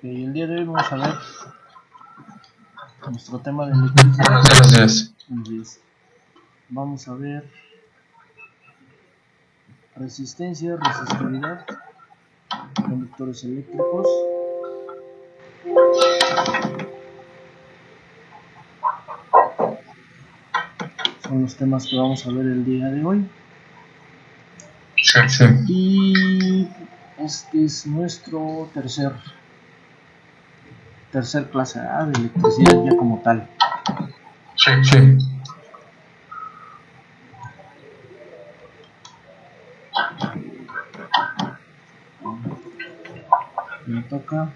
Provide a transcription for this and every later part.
El día de hoy vamos a ver nuestro tema de electricidad. Buenos días. Entonces, vamos a ver resistencia, resistividad, conductores eléctricos, son los temas que vamos a ver el día de hoy. Sí. Y este es nuestro tercer clase A de electricidad ya como tal. Sí. Me toca.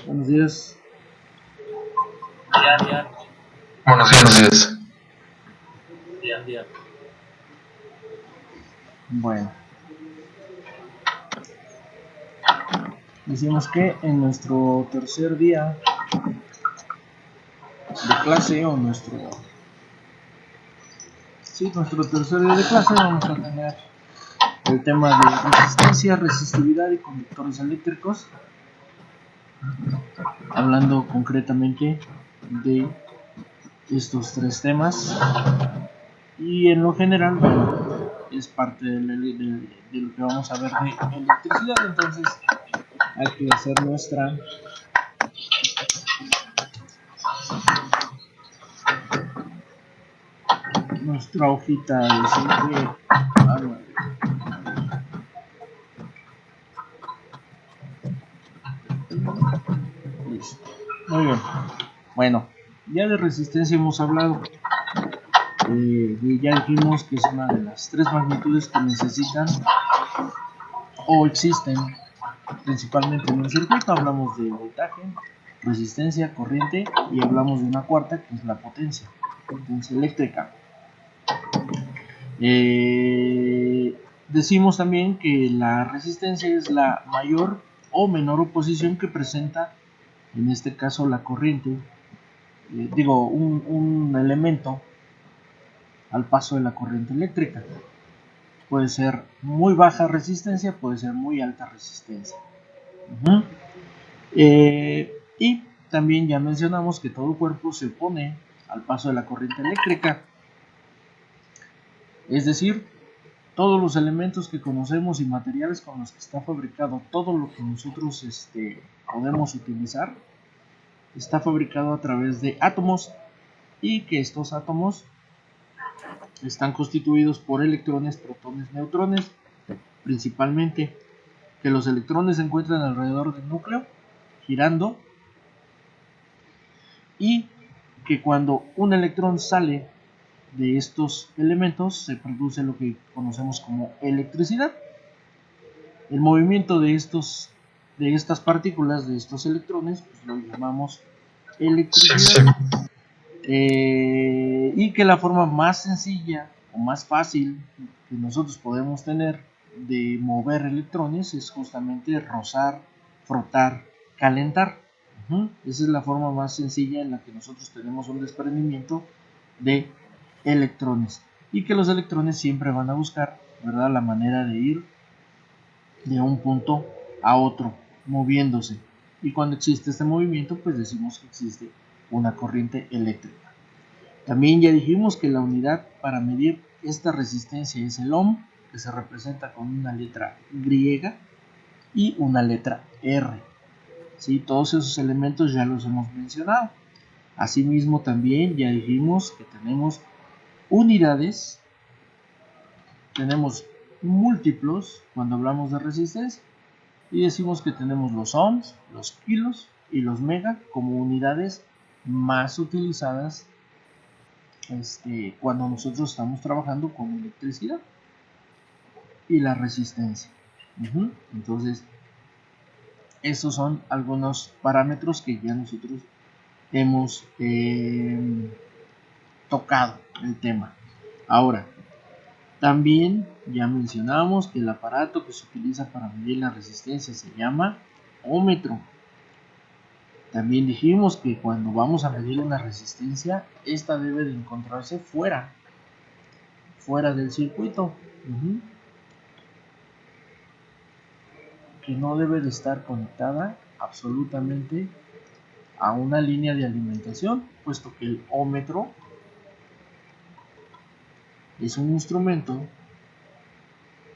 Buenos días. Buenos días. Bueno, decimos que en nuestro tercer día de clase o nuestro tercer día de clase vamos a tener el tema de resistencia, resistividad y conductores eléctricos, hablando concretamente de estos tres temas. Y en lo general, bueno, es parte de lo que vamos a ver de electricidad. Entonces hay que hacer nuestra hojita de siempre. Listo. Muy bien. Bueno, ya de resistencia hemos hablado. Ya dijimos que es una de las tres magnitudes que necesitan o existen principalmente en un circuito. Hablamos de voltaje, resistencia, corriente, y hablamos de una cuarta que es la potencia eléctrica. Decimos también que la resistencia es la mayor o menor oposición que presenta, en este caso, la corriente, un elemento al paso de la corriente eléctrica. Puede ser muy baja resistencia, puede ser muy alta resistencia. Y también ya mencionamos que todo cuerpo se opone al paso de la corriente eléctrica. Es decir, todos los elementos que conocemos y materiales con los que está fabricado, todo lo que nosotros podemos utilizar, está fabricado a través de átomos, y que estos átomos están constituidos por electrones, protones, neutrones, principalmente, que los electrones se encuentran alrededor del núcleo, girando, y que cuando un electrón sale de estos elementos se produce lo que conocemos como electricidad. El movimiento de estas partículas, de estos electrones, pues lo llamamos electricidad. Y que la forma más sencilla o más fácil que nosotros podemos tener de mover electrones es justamente rozar, frotar, calentar. Esa es la forma más sencilla en la que nosotros tenemos un desprendimiento de electrones, y que los electrones siempre van a buscar, ¿verdad?, la manera de ir de un punto a otro, moviéndose. Y cuando existe este movimiento, pues decimos que existe una corriente eléctrica. También ya dijimos que la unidad para medir esta resistencia es el ohm, que se representa con una letra griega y una letra R. ¿Sí? Todos esos elementos ya los hemos mencionado. Asimismo, también ya dijimos que tenemos unidades, tenemos múltiplos cuando hablamos de resistencia, y decimos que tenemos los ohms, los kilos y los mega como unidades más utilizadas cuando nosotros estamos trabajando con electricidad y la resistencia. Entonces, esos son algunos parámetros que ya nosotros hemos tocado el tema. Ahora, también ya mencionamos que el aparato que se utiliza para medir la resistencia se llama ómetro. También dijimos que cuando vamos a medir una resistencia, esta debe de encontrarse fuera del circuito. que no debe de estar conectada absolutamente a una línea de alimentación, puesto que el ómetro es un instrumento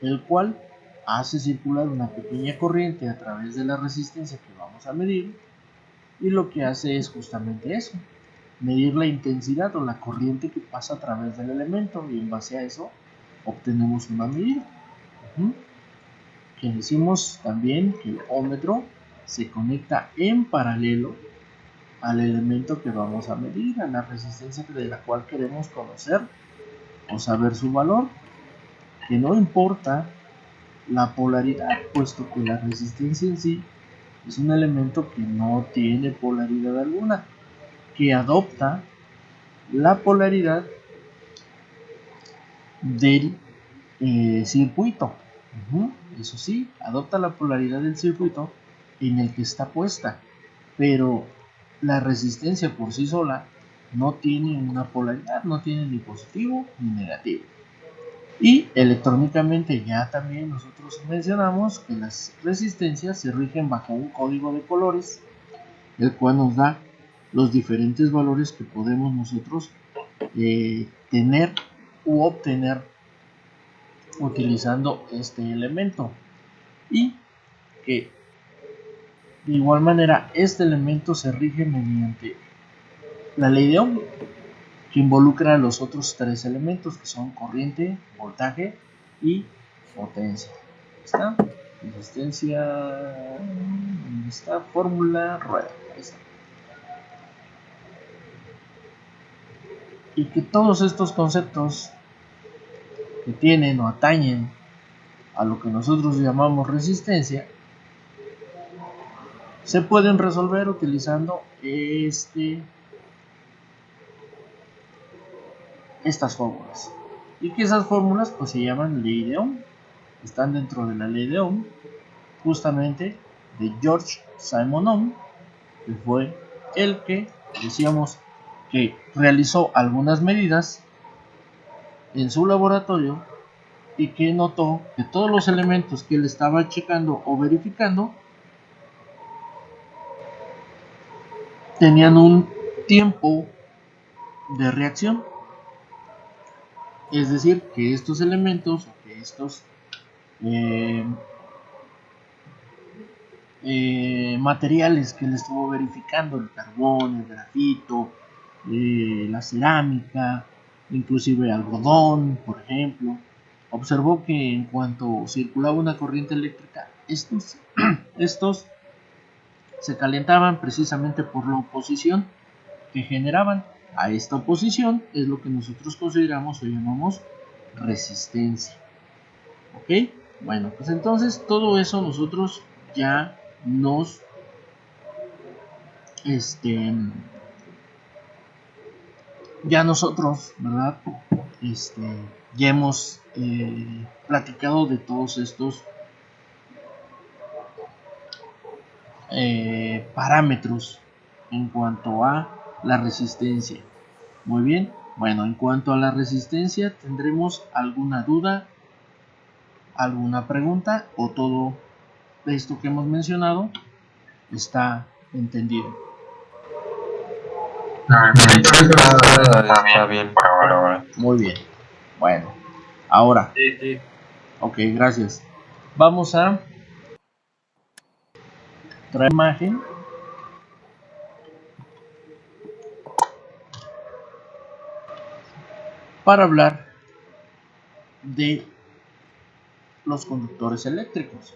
el cual hace circular una pequeña corriente a través de la resistencia que vamos a medir, y lo que hace es justamente eso, medir la intensidad o la corriente que pasa a través del elemento, y en base a eso obtenemos una medida. Que decimos también que el ómetro se conecta en paralelo al elemento que vamos a medir, a la resistencia de la cual queremos conocer o saber su valor, que no importa la polaridad, puesto que la resistencia en sí es un elemento que no tiene polaridad alguna, que adopta la polaridad del circuito. Eso sí, adopta la polaridad del circuito en el que está puesta, pero la resistencia por sí sola no tiene una polaridad, no tiene ni positivo ni negativo. Y electrónicamente ya también nosotros mencionamos que las resistencias se rigen bajo un código de colores, el cual nos da los diferentes valores que podemos nosotros tener u obtener utilizando este elemento, y que de igual manera este elemento se rige mediante la ley de Ohm, que involucra a los otros tres elementos, que son corriente, voltaje y potencia. ¿Está? Resistencia, ¿dónde está? Fórmula rueda. Ahí está. Y que todos estos conceptos que tienen o atañen a lo que nosotros llamamos resistencia se pueden resolver utilizando estas fórmulas, y que esas fórmulas pues se llaman ley de Ohm, están dentro de la ley de Ohm, justamente de George Simon Ohm, que fue el que decíamos que realizó algunas medidas en su laboratorio y que notó que todos los elementos que él estaba checando o verificando tenían un tiempo de reacción. Es decir, que estos elementos o que estos materiales que él estuvo verificando, el carbón, el grafito, la cerámica, inclusive algodón, por ejemplo, observó que en cuanto circulaba una corriente eléctrica, estos se calentaban precisamente por la oposición que generaban. A esta oposición es lo que nosotros consideramos o llamamos resistencia. ¿Ok? Bueno, pues entonces todo eso nosotros ya nos ya nosotros, ¿verdad? Ya hemos platicado de todos estos parámetros en cuanto a la resistencia. Muy bien, bueno, en cuanto a la resistencia, ¿tendremos alguna duda, alguna pregunta, o todo esto que hemos mencionado está entendido? Está bien por ahora. Muy bien, bueno, ahora, Sí. ok, gracias. Vamos a traer imagen para hablar de los conductores eléctricos.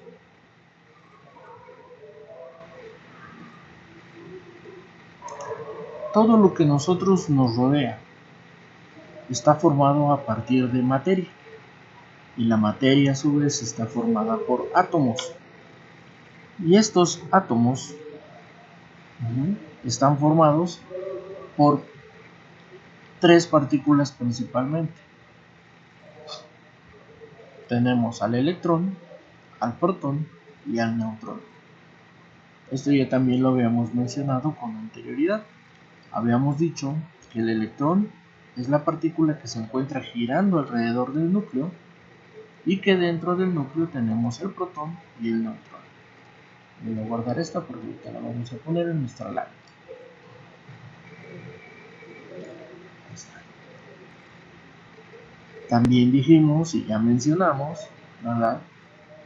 Todo lo que nosotros nos rodea está formado a partir de materia, y la materia a su vez está formada por átomos, y estos átomos están formados por tres partículas principalmente. Tenemos al electrón, al protón y al neutrón. Esto ya también lo habíamos mencionado con anterioridad. Habíamos dicho que el electrón es la partícula que se encuentra girando alrededor del núcleo, y que dentro del núcleo tenemos el protón y el neutrón. Voy a guardar esta porque ahorita la vamos a poner en nuestra lámina. También dijimos y ya mencionamos, ¿verdad?,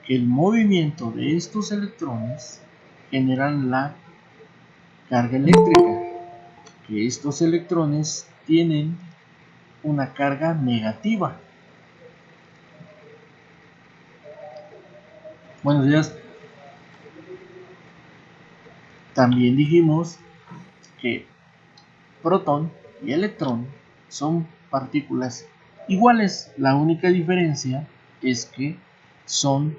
que el movimiento de estos electrones generan la carga eléctrica, que estos electrones tienen una carga negativa. Buenos días. También dijimos que protón y electrón son partículas iguales. La única diferencia es que son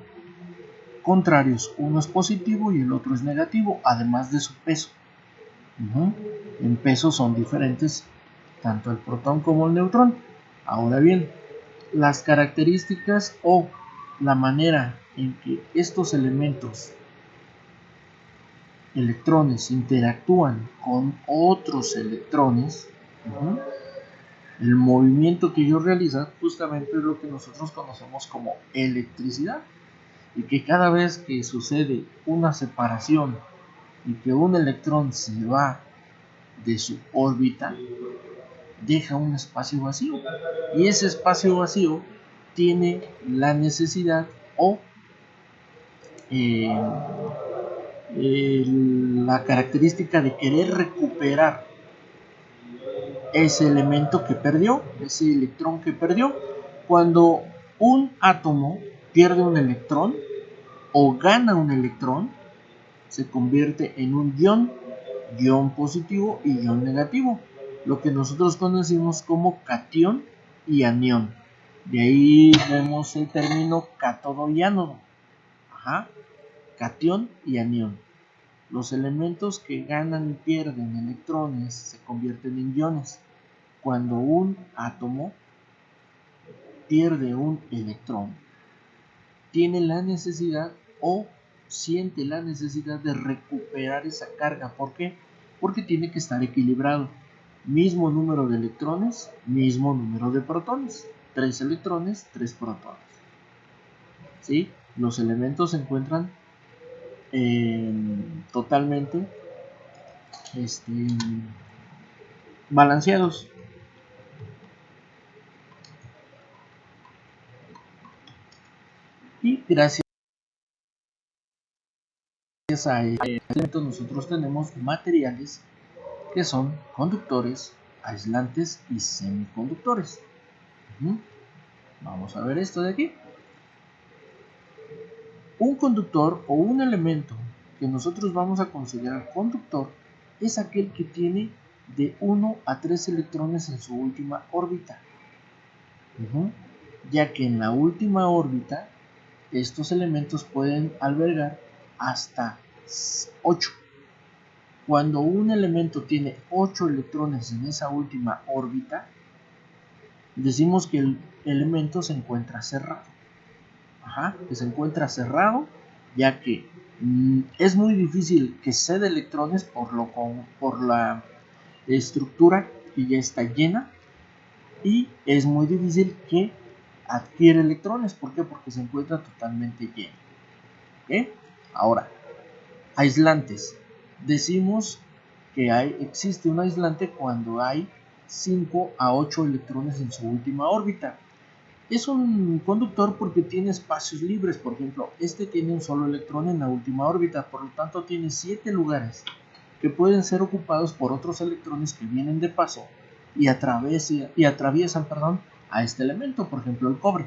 contrarios. Uno es positivo y el otro es negativo, además de su peso. En peso son diferentes tanto el protón como el neutrón. Ahora bien, las características o la manera en que estos elementos, electrones, interactúan con otros electrones, el movimiento que ellos realizan justamente es lo que nosotros conocemos como electricidad, y que cada vez que sucede una separación y que un electrón se va de su órbita, deja un espacio vacío, y ese espacio vacío tiene la necesidad o la característica de querer recuperar ese elemento que perdió, ese electrón que perdió. Cuando un átomo pierde un electrón o gana un electrón, se convierte en un ion positivo y ion negativo, lo que nosotros conocemos como catión y anión. De ahí vemos el término cátodo y ánodo. Catión y anión. Los elementos que ganan y pierden electrones se convierten en iones. Cuando un átomo pierde un electrón, tiene la necesidad o siente la necesidad de recuperar esa carga. ¿Por qué? Porque tiene que estar equilibrado. Mismo número de electrones, mismo número de protones. 3 electrones, 3 protones. ¿Sí? Los elementos se encuentran totalmente balanceados. Y gracias a esto nosotros tenemos materiales que son conductores, aislantes y semiconductores. Vamos a ver esto de aquí. Un conductor o un elemento que nosotros vamos a considerar conductor es aquel que tiene de 1 a 3 electrones en su última órbita, ya que en la última órbita estos elementos pueden albergar hasta 8. Cuando un elemento tiene 8 electrones en esa última órbita, decimos que el elemento se encuentra cerrado. Que se encuentra cerrado, ya que es muy difícil que ceda electrones por la estructura que ya está llena, y es muy difícil que adquiera electrones. ¿Por qué? Porque se encuentra totalmente lleno. Ahora, aislantes. Decimos que existe un aislante cuando hay 5 a 8 electrones en su última órbita. Es un conductor porque tiene espacios libres. Por ejemplo, este tiene un solo electrón en la última órbita, por lo tanto tiene 7 lugares que pueden ser ocupados por otros electrones que vienen de paso y atraviesan a este elemento. Por ejemplo, el cobre.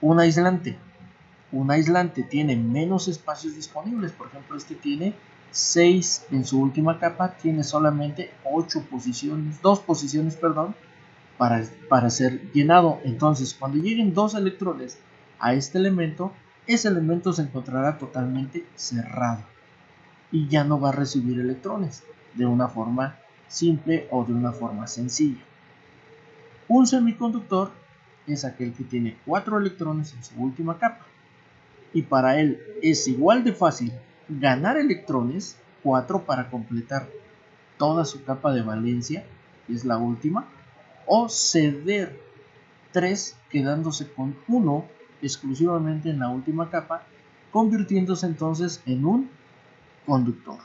Un aislante tiene menos espacios disponibles. Por ejemplo, este tiene 6 en su última capa, tiene solamente 2 posiciones para ser llenado. Entonces, cuando lleguen 2 electrones a este elemento, ese elemento se encontrará totalmente cerrado y ya no va a recibir electrones de una forma simple o de una forma sencilla. Un semiconductor es aquel que tiene 4 electrones en su última capa, y para él es igual de fácil ganar electrones, 4 para completar toda su capa de valencia, que es la última, o ceder 3 quedándose con 1 exclusivamente en la última capa convirtiéndose entonces en un conductor.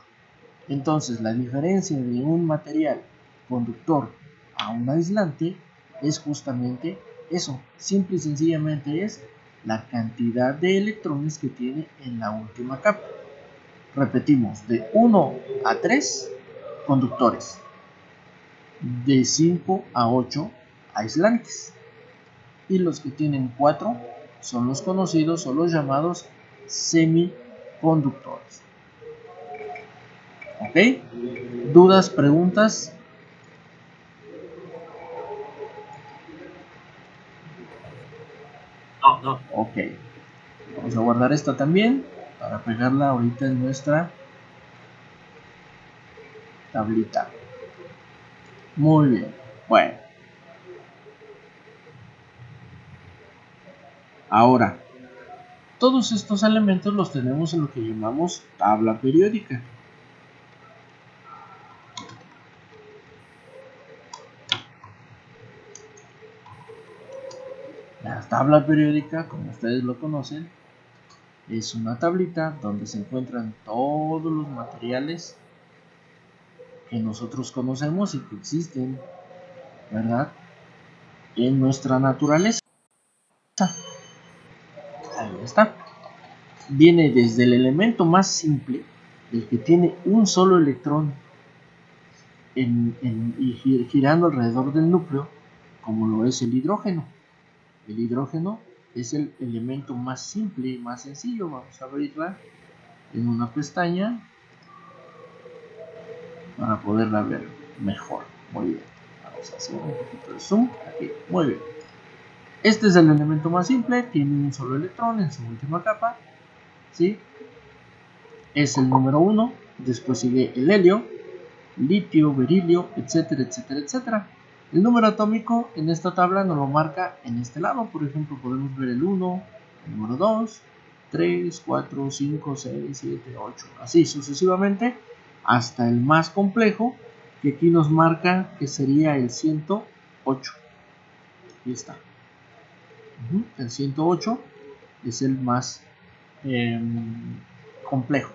Entonces, la diferencia de un material conductor a un aislante es justamente eso. Simple y sencillamente es la cantidad de electrones que tiene en la última capa. Repetimos, de 1 a 3 conductores, de 5 a 8 aislantes, y los que tienen 4 son los conocidos o los llamados semiconductores. ¿Ok? ¿Dudas, preguntas? No. Ok. Vamos a guardar esta también para pegarla ahorita en nuestra tablita. Muy bien. Bueno. Ahora, todos estos elementos los tenemos en lo que llamamos tabla periódica. La tabla periódica, como ustedes lo conocen, es una tablita donde se encuentran todos los materiales que nosotros conocemos y que existen, ¿verdad?, en nuestra naturaleza. Ahí está. Viene desde el elemento más simple, el que tiene un solo electrón y girando alrededor del núcleo, como lo es el hidrógeno. El hidrógeno es el elemento más simple y más sencillo. Vamos a abrirla en una pestaña para poderla ver mejor. Muy bien. Vamos a hacer un poquito de zoom. Aquí. Muy bien. Este es el elemento más simple. Tiene un solo electrón en su última capa. ¿Sí? Es el número 1. Después sigue el helio, litio, berilio, etcétera, etcétera, etcétera. El número atómico en esta tabla nos lo marca en este lado. Por ejemplo, podemos ver el 1, el número 2, 3, 4, 5, 6, 7, 8, así sucesivamente, hasta el más complejo, que aquí nos marca que sería el 108. Aquí está. El 108 es el más complejo.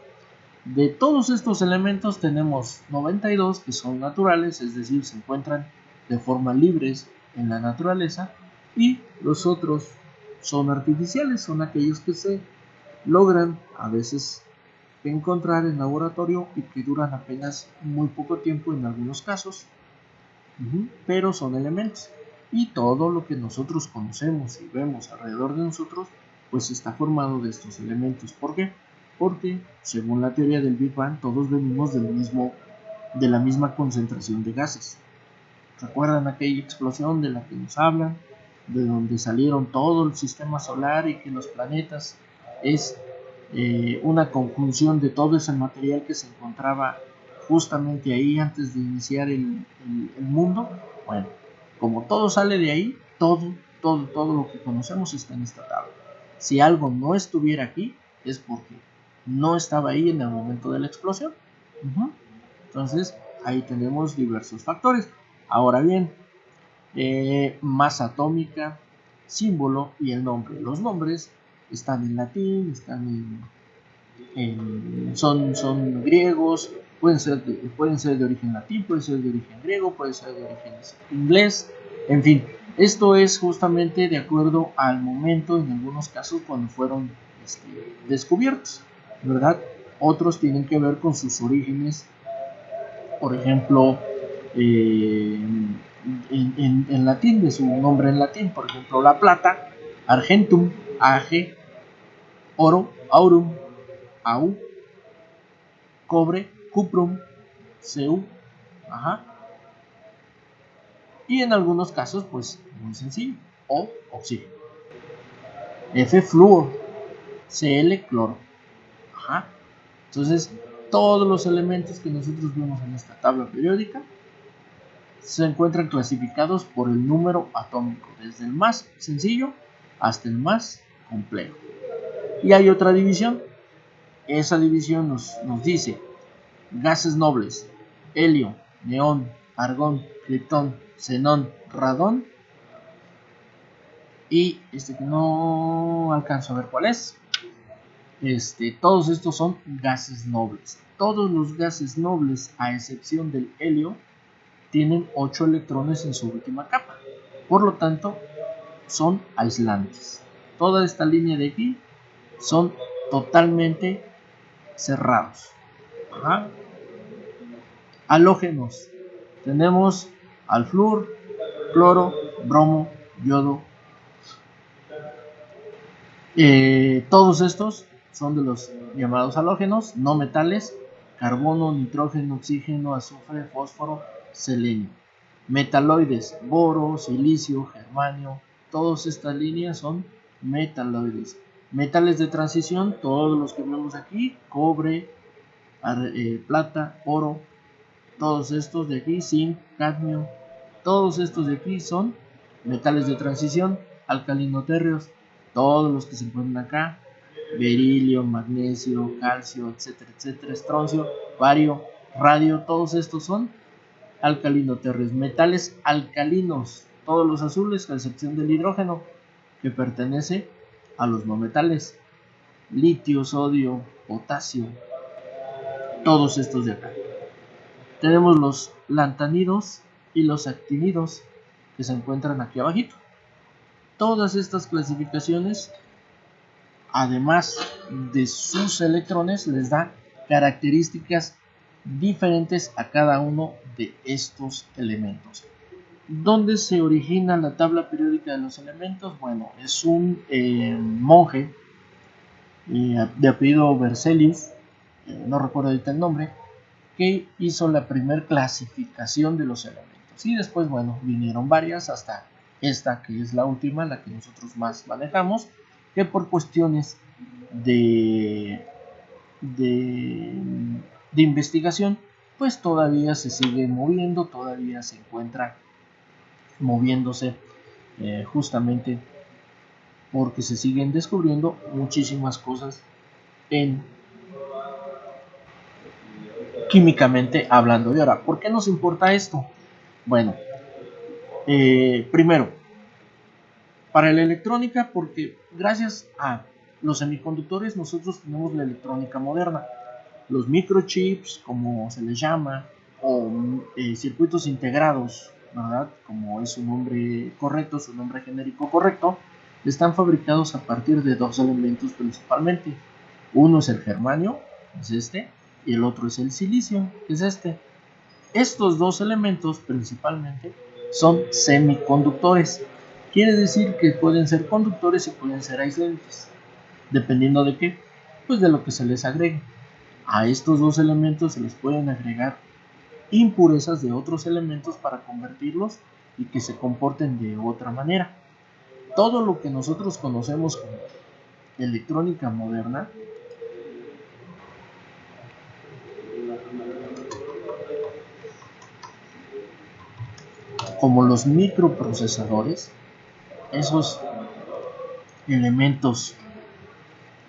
De todos estos elementos tenemos 92 que son naturales, es decir, se encuentran de forma libres en la naturaleza, y los otros son artificiales, son aquellos que se logran a veces encontrar en laboratorio y que duran apenas muy poco tiempo en algunos casos, pero son elementos. Y todo lo que nosotros conocemos y vemos alrededor de nosotros pues está formado de estos elementos. ¿Por qué? Porque según la teoría del Big Bang todos venimos de la misma concentración de gases. ¿Recuerdan aquella explosión de la que nos hablan? De donde salieron todo el sistema solar y que los planetas es una conjunción de todo ese material que se encontraba justamente ahí antes de iniciar el mundo. Bueno, como todo sale de ahí, todo lo que conocemos está en esta tabla. Si algo no estuviera aquí, es porque no estaba ahí en el momento de la explosión. Entonces, ahí tenemos diversos factores. Ahora bien, masa atómica, símbolo y el nombre. Los nombres están en latín, están son griegos, pueden ser de origen latín, pueden ser de origen griego, pueden ser de origen inglés, en fin. Esto es justamente de acuerdo al momento, en algunos casos, cuando fueron descubiertos, ¿verdad? Otros tienen que ver con sus orígenes, por ejemplo, en latín, de su nombre en latín, por ejemplo, la plata, argentum, age, oro, aurum, au, cobre, cuprum, Cu, y en algunos casos, pues muy sencillo, O, oxígeno, F, flúor, Cl, cloro, Entonces, todos los elementos que nosotros vemos en esta tabla periódica se encuentran clasificados por el número atómico, desde el más sencillo hasta el más complejo. Y hay otra división. Esa división nos dice gases nobles: helio, neón, argón, criptón, xenón, radón, y que no alcanzo a ver cuál es. Todos estos son gases nobles. Todos los gases nobles, a excepción del helio, tienen 8 electrones en su última capa. Por lo tanto, son aislantes. Toda esta línea de aquí son totalmente cerrados. Ajá. Halógenos. Tenemos al flúor, cloro, bromo, yodo. Todos estos son de los llamados halógenos, no metales: carbono, nitrógeno, oxígeno, azufre, fósforo, selenio. Metaloides: boro, silicio, germanio. Todas estas líneas son metaloides. Metales de transición: todos los que vemos aquí: cobre, plata, oro. Todos estos de aquí: zinc, cadmio. Todos estos de aquí son metales de transición. Alcalinotérreos: todos los que se encuentran acá: berilio, magnesio, calcio, etcétera, etcétera, estroncio, bario, radio. Todos estos son alcalinotérreos. Metales alcalinos: todos los azules, a excepción del hidrógeno, que pertenece a los no metales: litio, sodio, potasio. Todos estos de acá. Tenemos los lantanidos y los actinidos, que se encuentran aquí abajito. Todas estas clasificaciones, además de sus electrones, les da características diferentes a cada uno de estos elementos. ¿Dónde se origina la tabla periódica de los elementos? Bueno, es un monje de apellido Berzelius, no recuerdo ahorita el nombre, que hizo la primer clasificación de los elementos. Y después, bueno, vinieron varias hasta esta, que es la última, la que nosotros más manejamos, que por cuestiones de investigación, pues todavía se sigue moviendo, todavía se encuentra moviéndose, justamente porque se siguen descubriendo muchísimas cosas en químicamente hablando. Y ahora, ¿por qué nos importa esto? Bueno, primero, para la electrónica, porque gracias a los semiconductores nosotros tenemos la electrónica moderna. Los microchips, como se les llama, o circuitos integrados, ¿verdad? Como es su nombre correcto, su nombre genérico correcto, están fabricados a partir de dos elementos principalmente. Uno es el germanio, es este, y el otro es el silicio, que es este. Estos dos elementos principalmente son semiconductores. Quiere decir que pueden ser conductores y pueden ser aislantes. ¿Dependiendo de qué? Pues de lo que se les agregue. A estos dos elementos se les pueden agregar impurezas de otros elementos para convertirlos y que se comporten de otra manera. Todo lo que nosotros conocemos como electrónica moderna como los microprocesadores, esos elementos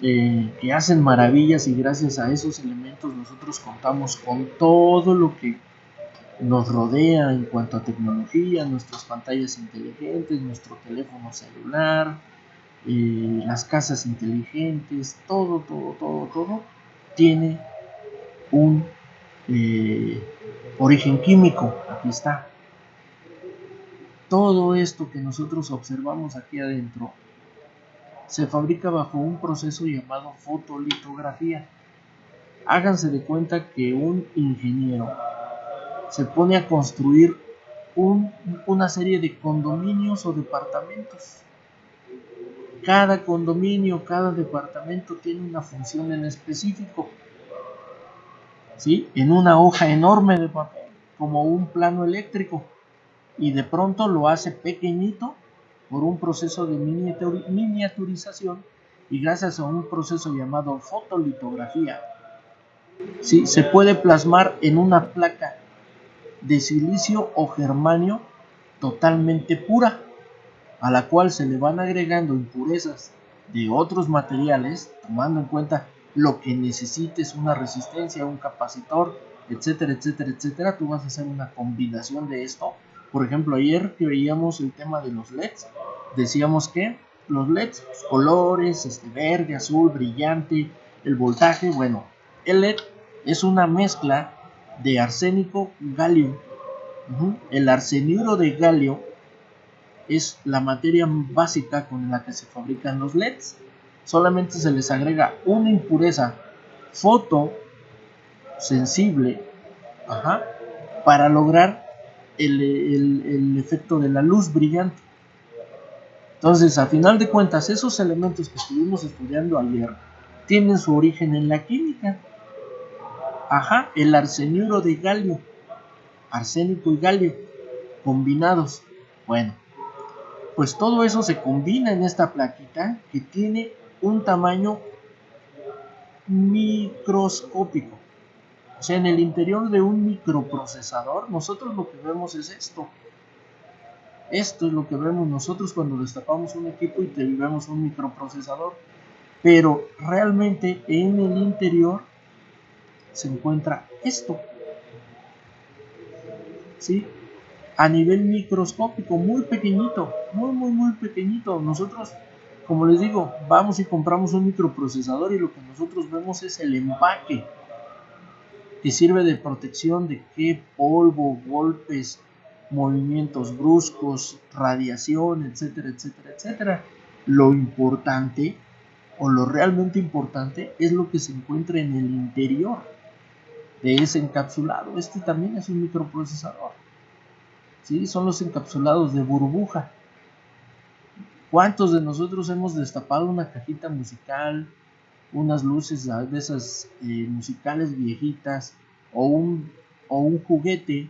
que hacen maravillas, y gracias a esos elementos nosotros contamos con todo lo que nos rodea en cuanto a tecnología: nuestras pantallas inteligentes, nuestro teléfono celular, las casas inteligentes. Todo tiene un origen químico. Aquí está. Todo esto que nosotros observamos aquí adentro se fabrica bajo un proceso llamado fotolitografía. Háganse de cuenta que un ingeniero se pone a construir una serie de condominios o departamentos. Cada condominio, cada departamento tiene una función en específico, ¿sí? En una hoja enorme de papel, como un plano eléctrico, y de pronto lo hace pequeñito por un proceso de miniaturización, y gracias a un proceso llamado fotolitografía, ¿sí? Se puede plasmar en una placa de silicio o germanio totalmente pura, a la cual se le van agregando impurezas de otros materiales, tomando en cuenta lo que necesites: una resistencia, un capacitor, etcétera, etcétera, etcétera. Tú vas a hacer una combinación de esto. Por ejemplo, ayer que veíamos el tema de los LEDs, decíamos que los LEDs, los colores, verde, azul, brillante, el voltaje. Bueno, el LED es una mezcla de arsénico y galio. El arseniuro de galio es la materia básica con la que se fabrican los LEDs. Solamente se les agrega una impureza fotosensible para lograr el efecto de la luz brillante. Entonces, a final de cuentas, esos elementos que estuvimos estudiando ayer tienen su origen en la química. El arseniuro de galio, arsénico y galio combinados. Bueno, pues todo eso se combina en esta plaquita que tiene un tamaño microscópico. O sea, en el interior de un microprocesador, nosotros lo que vemos es esto. Esto es lo que vemos nosotros cuando destapamos un equipo y vemos un microprocesador. Pero realmente en el interior se encuentra esto. ¿Sí? A nivel microscópico, muy pequeñito, muy pequeñito. Nosotros, como les digo, vamos y compramos un microprocesador y lo que nosotros vemos es el empaque, que sirve de protección de qué polvo, golpes, movimientos bruscos, radiación, etcétera, etcétera, etcétera. Lo importante o lo realmente importante es lo que se encuentra en el interior de ese encapsulado. Este también es un microprocesador. ¿Sí? Son los encapsulados de burbuja. ¿Cuántos de nosotros hemos destapado una cajita musical, unas luces de esas musicales viejitas, o un juguete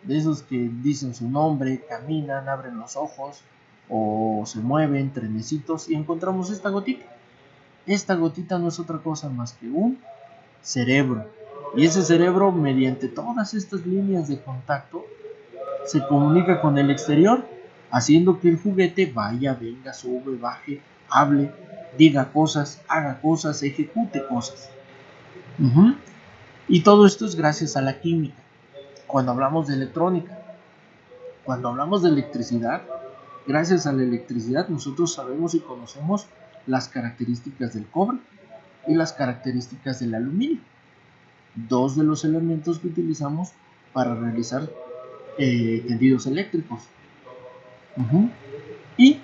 de esos que dicen su nombre, caminan, abren los ojos o se mueven, trenecitos, y encontramos esta gotita? Esta gotita no es otra cosa más que un cerebro, y ese cerebro, mediante todas estas líneas de contacto, se comunica con el exterior, haciendo que el juguete vaya, venga, sube, baje, hable, diga cosas, haga cosas, ejecute cosas. Y todo esto es gracias a la química. Cuando hablamos de electrónica, cuando hablamos de electricidad, gracias a la electricidad nosotros sabemos y conocemos las características del cobre y las características del aluminio, dos de los elementos que utilizamos para realizar tendidos eléctricos. Y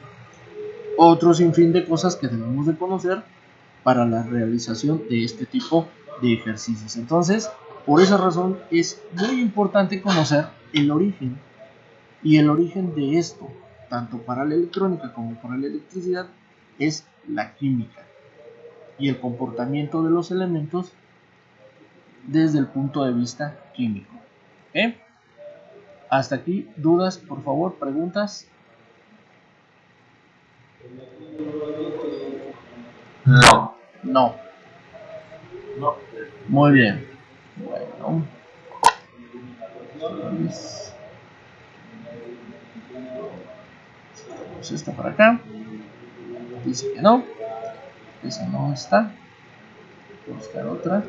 otro sinfín de cosas que debemos de conocer para la realización de este tipo de ejercicios. Entonces, por esa razón es muy importante conocer el origen, y el origen de esto, tanto para la electrónica como para la electricidad, es la química y el comportamiento de los elementos desde el punto de vista químico. Hasta aquí, dudas, por favor, preguntas. No. Muy bien. Bueno. Pues esta para acá. Dice que no. Esa no está. Voy a buscar otra.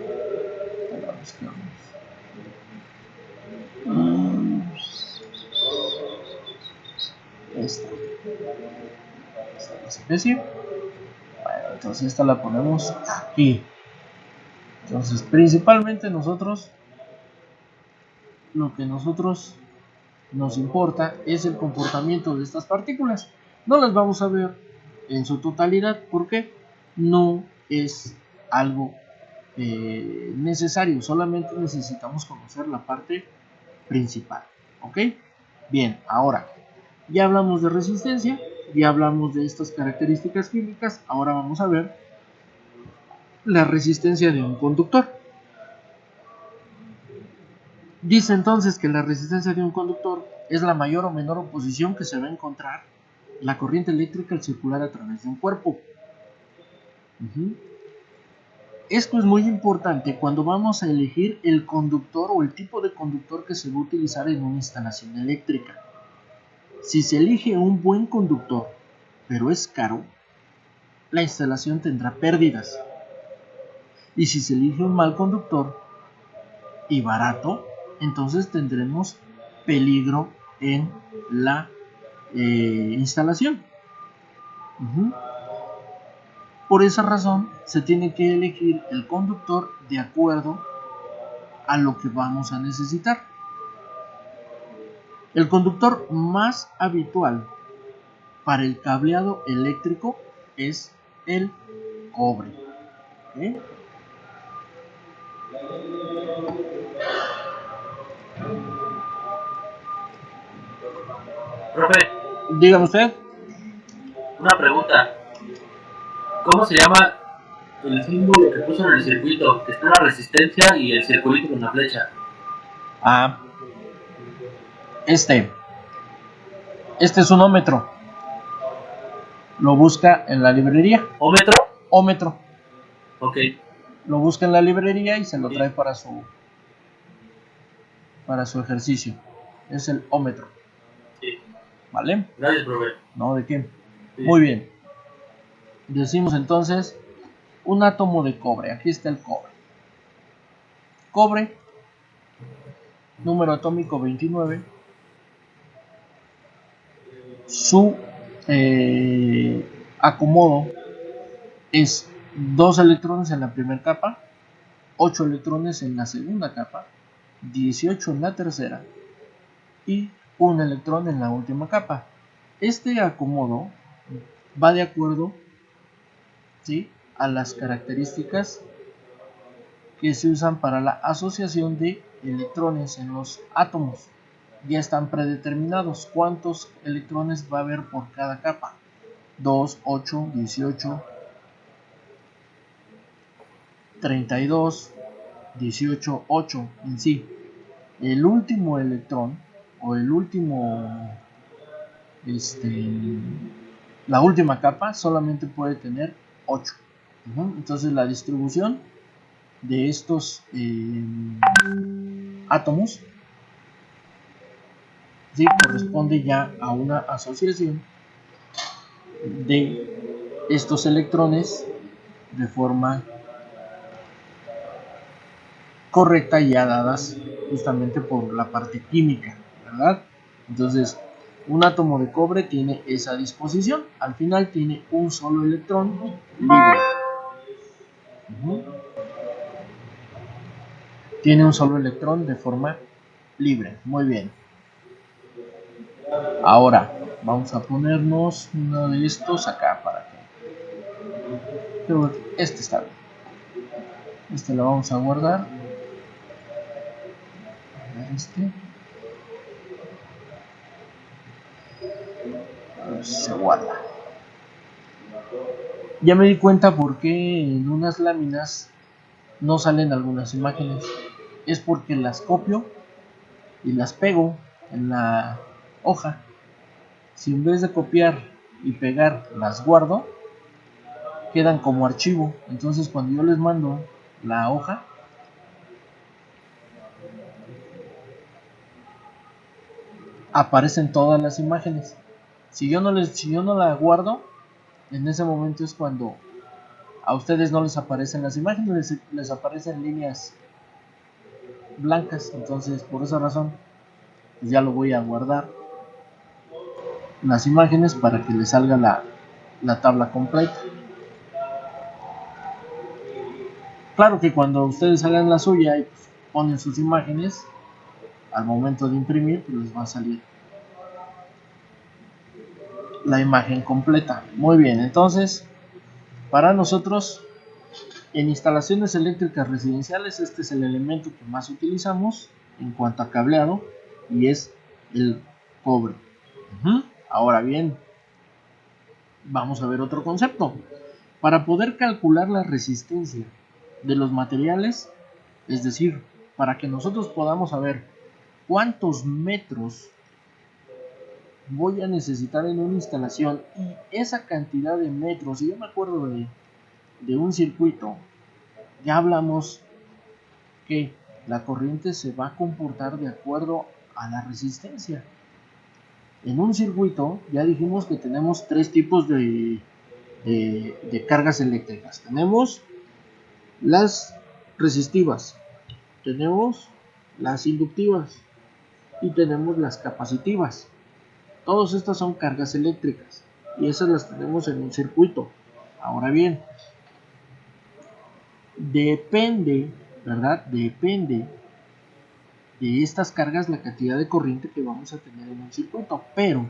Esta. Esta especie. Bueno, entonces esta la ponemos aquí. Entonces, principalmente nosotros, lo que nosotros nos importa es el comportamiento de estas partículas. No las vamos a ver en su totalidad porque no es algo necesario, solamente necesitamos conocer la parte principal. ¿Ok? Bien, ahora ya hablamos de resistencia, ya hablamos de estas características químicas, ahora vamos a ver la resistencia de un conductor. Dice entonces que la resistencia de un conductor es la mayor o menor oposición que se va a encontrar la corriente eléctrica al circular a través de un cuerpo. Esto es muy importante cuando vamos a elegir el conductor o el tipo de conductor que se va a utilizar en una instalación eléctrica. Si se elige un buen conductor, pero es caro, la instalación tendrá pérdidas. Y si se elige un mal conductor y barato, entonces tendremos peligro en la instalación. Por esa razón se tiene que elegir el conductor de acuerdo a lo que vamos a necesitar. El conductor más habitual para el cableado eléctrico es el cobre. ¿Okay? Profe, Dígame usted. una pregunta. ¿Cómo se llama el símbolo que puso en el circuito? Que está la resistencia y el circulito con la flecha. Este es un ómetro. Lo busca en la librería. ¿Ómetro? Ómetro. Ok. Lo busca en la librería y se lo trae para su ejercicio. Es el ómetro. Sí. ¿Vale? Gracias, profe. No, ¿de qué? Sí. Muy bien. Decimos entonces un átomo de cobre. Aquí está el cobre. Cobre, número atómico 29. Su acomodo es 2 electrones en la primera capa, 8 electrones en la segunda capa, 18 en la tercera y 1 electrón en la última capa. Este acomodo va de acuerdo, ¿sí?, a las características que se usan para la asociación de electrones en los átomos. Ya están predeterminados cuántos electrones va a haber por cada capa: 2, 8, 18, 32, 18, 8 en sí. El último electrón o el último, la última capa solamente puede tener 8. Entonces la distribución de estos átomos, ¿sí?, corresponde ya a una asociación de estos electrones de forma correcta, ya dadas justamente por la parte química, ¿verdad? Entonces, un átomo de cobre tiene esa disposición. Al final tiene un solo electrón libre. Tiene un solo electrón de forma libre. Muy bien. Ahora vamos a ponernos uno de estos acá para que... Creo que este está bien. Este lo vamos a guardar. Este se guarda. Ya me di cuenta por qué en unas láminas no salen algunas imágenes. Es porque las copio y las pego en la hoja. Si en vez de copiar y pegar las guardo, quedan como archivo. Entonces cuando yo les mando la hoja, aparecen todas las imágenes. Si yo no la guardo, en ese momento es cuando a ustedes no les aparecen las imágenes, les aparecen líneas blancas. Entonces por esa razón pues ya lo voy a guardar las imágenes para que les salga la tabla completa. Claro que cuando ustedes hagan la suya y pues ponen sus imágenes, al momento de imprimir pues les va a salir la imagen completa. Muy bien, entonces para nosotros en instalaciones eléctricas residenciales este es el elemento que más utilizamos en cuanto a cableado, y es el cobre. Ahora bien, vamos a ver otro concepto. Para poder calcular la resistencia de los materiales, es decir, para que nosotros podamos saber cuántos metros voy a necesitar en una instalación y esa cantidad de metros, si yo me acuerdo de un circuito, ya hablamos que la corriente se va a comportar de acuerdo a la resistencia. En un circuito ya dijimos que tenemos tres tipos de cargas eléctricas. Tenemos las resistivas, tenemos las inductivas y tenemos las capacitivas. Todas estas son cargas eléctricas. y esas las tenemos en un circuito. Ahora bien, depende, ¿verdad? Depende de estas cargas la cantidad de corriente que vamos a tener en un circuito, pero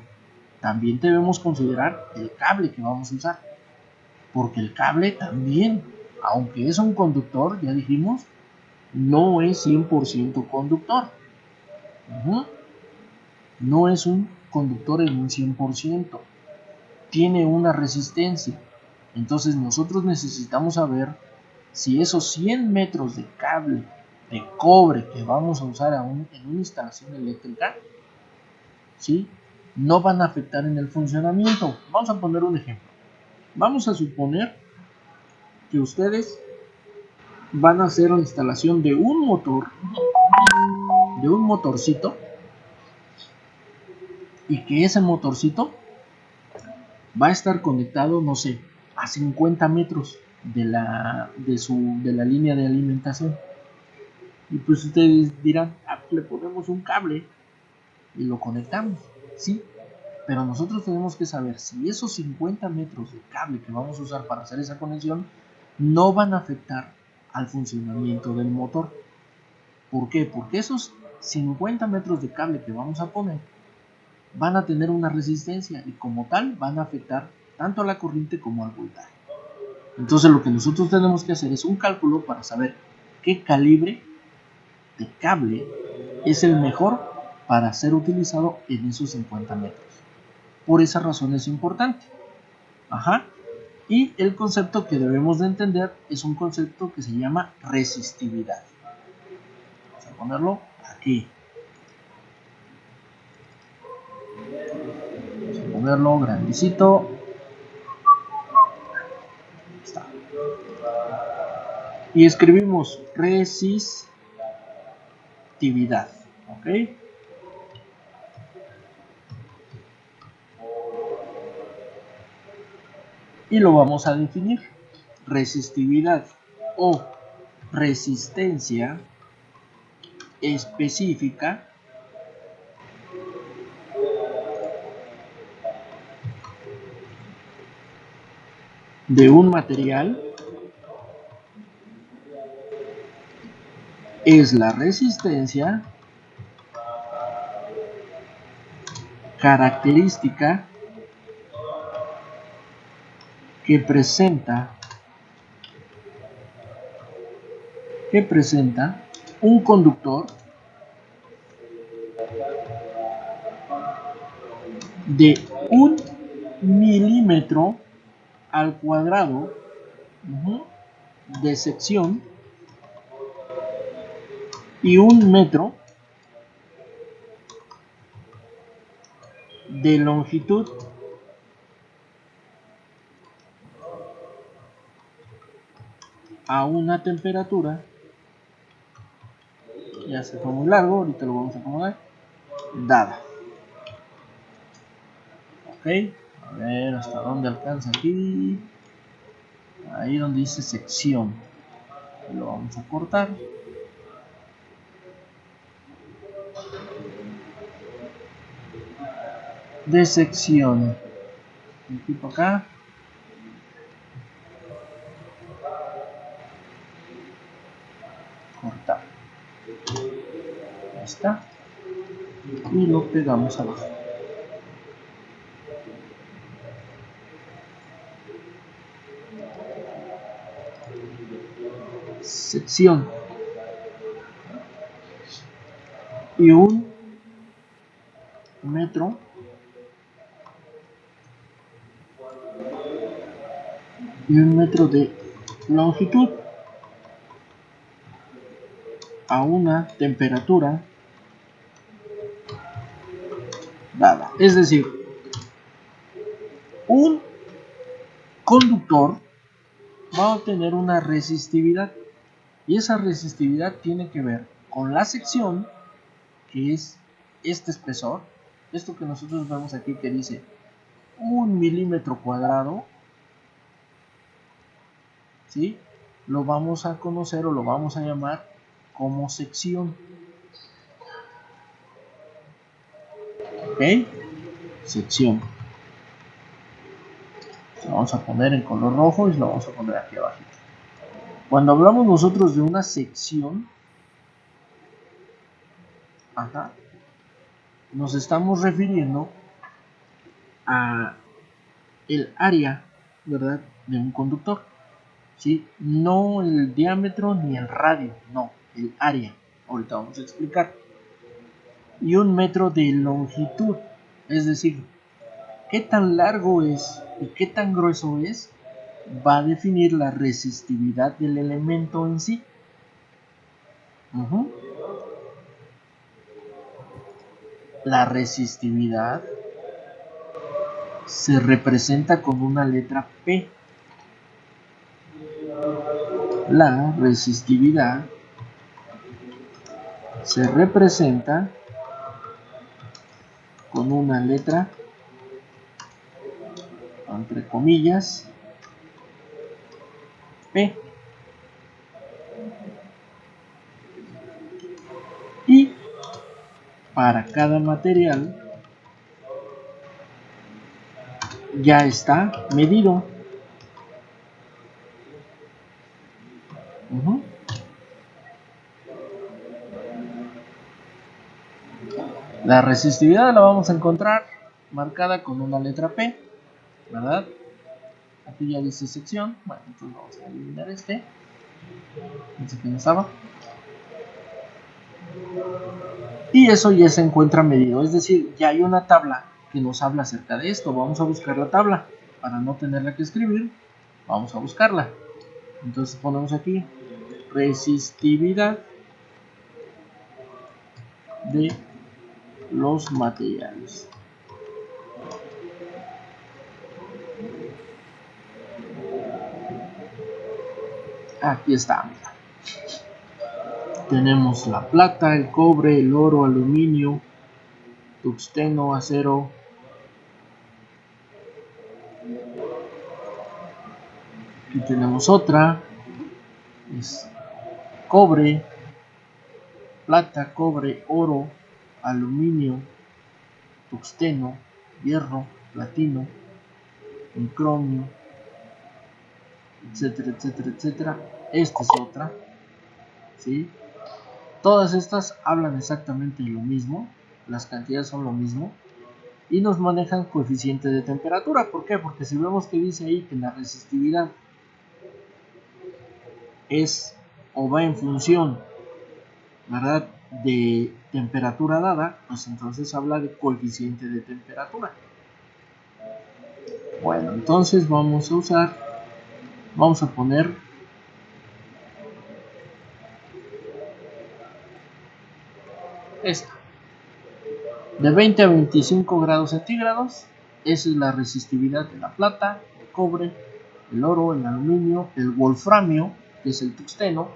también debemos considerar el cable que vamos a usar, porque el cable también, aunque es un conductor, ya dijimos, no es 100% conductor. No es un conductor en un 100%, tiene una resistencia. Entonces nosotros necesitamos saber si esos 100 metros de cable de cobre que vamos a usar en una instalación eléctrica, ¿sí?, no van a afectar en el funcionamiento. Vamos a poner un ejemplo. Vamos a suponer que ustedes van a hacer la instalación de un motor, de un motorcito, y que ese motorcito va a estar conectado, no sé, a 50 metros de la línea de alimentación. Y pues ustedes dirán, le ponemos un cable y lo conectamos, ¿sí? Pero nosotros tenemos que saber si esos 50 metros de cable que vamos a usar para hacer esa conexión no van a afectar al funcionamiento del motor. ¿Por qué? Porque esos 50 metros de cable que vamos a poner van a tener una resistencia y como tal van a afectar tanto a la corriente como al voltaje. Entonces lo que nosotros tenemos que hacer es un cálculo para saber qué calibre de cable es el mejor para ser utilizado en esos 50 metros. Por esa razón es importante. Y el concepto que debemos de entender es un concepto que se llama resistividad. Vamos a ponerlo aquí. Vamos a ponerlo grandecito. Ahí está. Y escribimos resistividad. ¿Ok? Y lo vamos a definir. Resistividad o resistencia específica de un material es la resistencia característica que presenta un conductor de 1 milímetro al cuadrado de sección y 1 metro de longitud a una temperatura, ya se fue muy largo, ahorita lo vamos a acomodar, dada. Ok, a ver hasta dónde alcanza aquí, ahí donde dice sección, lo vamos a cortar. De sección, aquí para acá, cortar, ahí está, y lo pegamos abajo. Sección y 1 metro de longitud a una temperatura dada. Es decir, un conductor va a tener una resistividad y esa resistividad tiene que ver con la sección, que es este espesor, esto que nosotros vemos aquí que dice 1 milímetro cuadrado, ¿sí? Lo vamos a conocer o lo vamos a llamar como sección. ¿Ok? Sección. vamos a poner en color rojo y lo vamos a poner aquí abajo. Cuando hablamos nosotros de una sección, nos estamos refiriendo a el área, ¿verdad?, de un conductor, ¿sí? No el diámetro ni el radio, no, el área. Ahorita vamos a explicar. Y 1 metro de longitud, es decir, qué tan largo es y qué tan grueso es, va a definir la resistividad del elemento en sí. La resistividad se representa con una letra P. La resistividad se representa con una letra, entre comillas, P. Y para cada material ya está medido. La resistividad la vamos a encontrar marcada con una letra P, ¿verdad? Aquí ya dice sección. Bueno, entonces vamos a eliminar este. Pensé que no estaba. Y eso ya se encuentra medido, es decir, ya hay una tabla que nos habla acerca de esto. Vamos a buscar la tabla para no tenerla que escribir. Vamos a buscarla. Entonces ponemos aquí resistividad de los materiales. Aquí está, mira. Tenemos la plata, el cobre, el oro, aluminio, tungsteno, acero. Aquí tenemos otra, es cobre, plata, cobre, oro, aluminio, tungsteno, hierro, platino, cromio, etcétera, etcétera, etcétera. Esta es otra, ¿sí? Todas estas hablan exactamente de lo mismo, las cantidades son lo mismo y nos manejan coeficiente de temperatura. ¿Por qué? Porque si vemos que dice ahí que la resistividad es o va en función, ¿verdad?, de temperatura dada, pues entonces habla de coeficiente de temperatura. Bueno, entonces vamos a poner esta. De 20 a 25 grados centígrados, esa es la resistividad de la plata, el cobre, el oro, el aluminio, el wolframio, que es el tungsteno,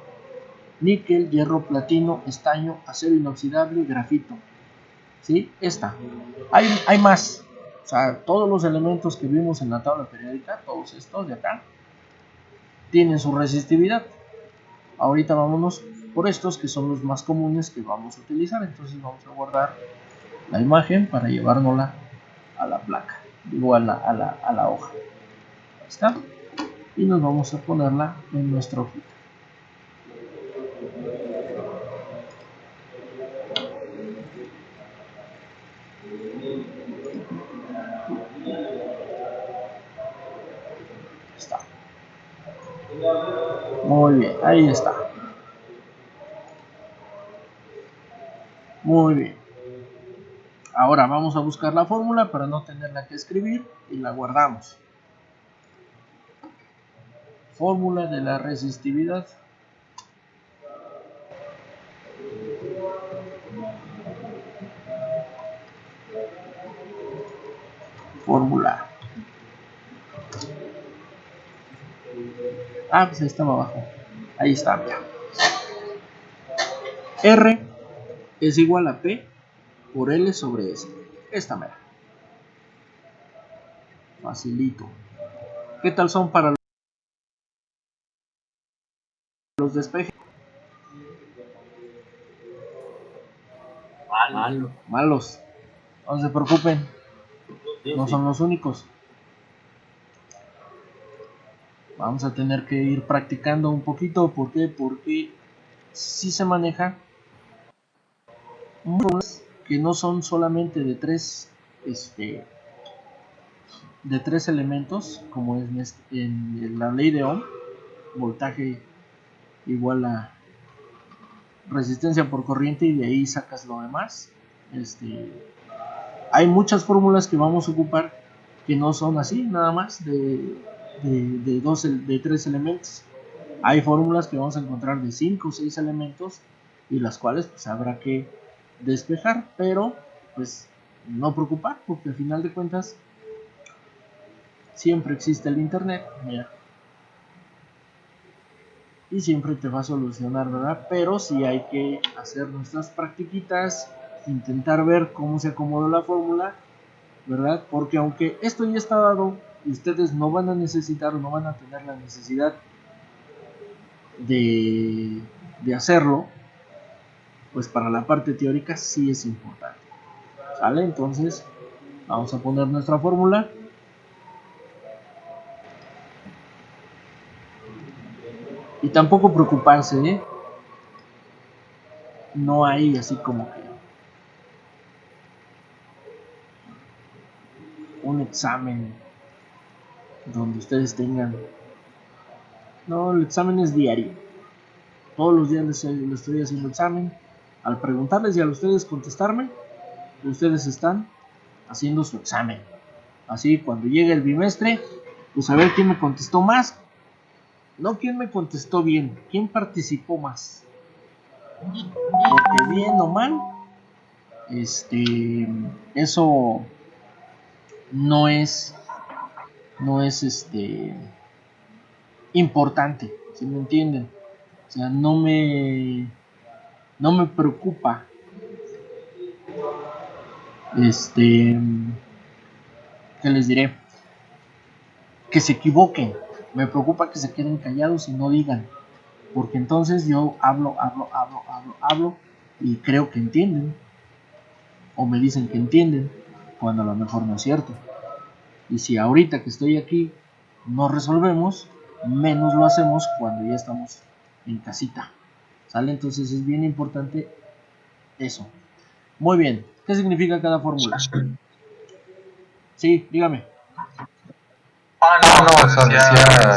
níquel, hierro, platino, estaño, acero inoxidable y grafito. ¿Sí? Esta. Hay más. O sea, todos los elementos que vimos en la tabla periódica, todos estos de acá, tienen su resistividad. Ahorita vámonos por estos que son los más comunes que vamos a utilizar. Entonces vamos a guardar la imagen para llevárnosla a la placa, digo a la hoja. Ahí está. Y nos vamos a ponerla en nuestra hojita. Está. Muy bien, ahí está. Muy bien. Ahora vamos a buscar la fórmula para no tenerla que escribir y la guardamos. Fórmula de la resistividad. Fórmula. Ah, pues ahí estaba abajo. Ahí está, mira. R es igual a P por L sobre S. Esta mera. Facilito. ¿Qué tal son para los despejes? Malos. No se preocupen. No son los únicos. Vamos a tener que ir practicando un poquito. ¿Por qué? Porque sí se maneja fórmulas que no son solamente de tres elementos, como es en la ley de Ohm, voltaje igual a resistencia por corriente, y de ahí sacas lo demás. Hay muchas fórmulas que vamos a ocupar que no son así, nada más de tres elementos. Hay fórmulas que vamos a encontrar de 5 o 6 elementos, y las cuales pues habrá que despejar, pero pues no preocupar, porque al final de cuentas siempre existe el internet, mira, y siempre te va a solucionar, ¿verdad? Pero sí hay que hacer nuestras practiquitas, intentar ver cómo se acomoda la fórmula, ¿verdad? Porque aunque esto ya está dado, ustedes no van a necesitar, no van a tener la necesidad de hacerlo, pues para la parte teórica sí es importante, ¿sale? Entonces vamos a poner nuestra fórmula. Y tampoco preocuparse, ¿eh? No hay así como que un examen donde ustedes tengan. No, el examen es diario. Todos los días les estoy haciendo examen. Al preguntarles y al ustedes contestarme, ustedes están haciendo su examen. Así cuando llegue el bimestre, pues a ver quién me contestó más. No quién me contestó bien, quién participó más. Porque bien o mal, eso no es importante, ¿sí me entienden? O sea, no me preocupa ¿qué les diré? Que se equivoquen. Me preocupa que se queden callados y no digan, porque entonces yo hablo y creo que entienden, o me dicen que entienden, cuando a lo mejor no es cierto. Y si ahorita que estoy aquí no resolvemos, menos lo hacemos cuando ya estamos en casita, ¿sale? Entonces es bien importante eso. Muy bien, ¿qué significa cada fórmula? Sí, dígame. No, o sea,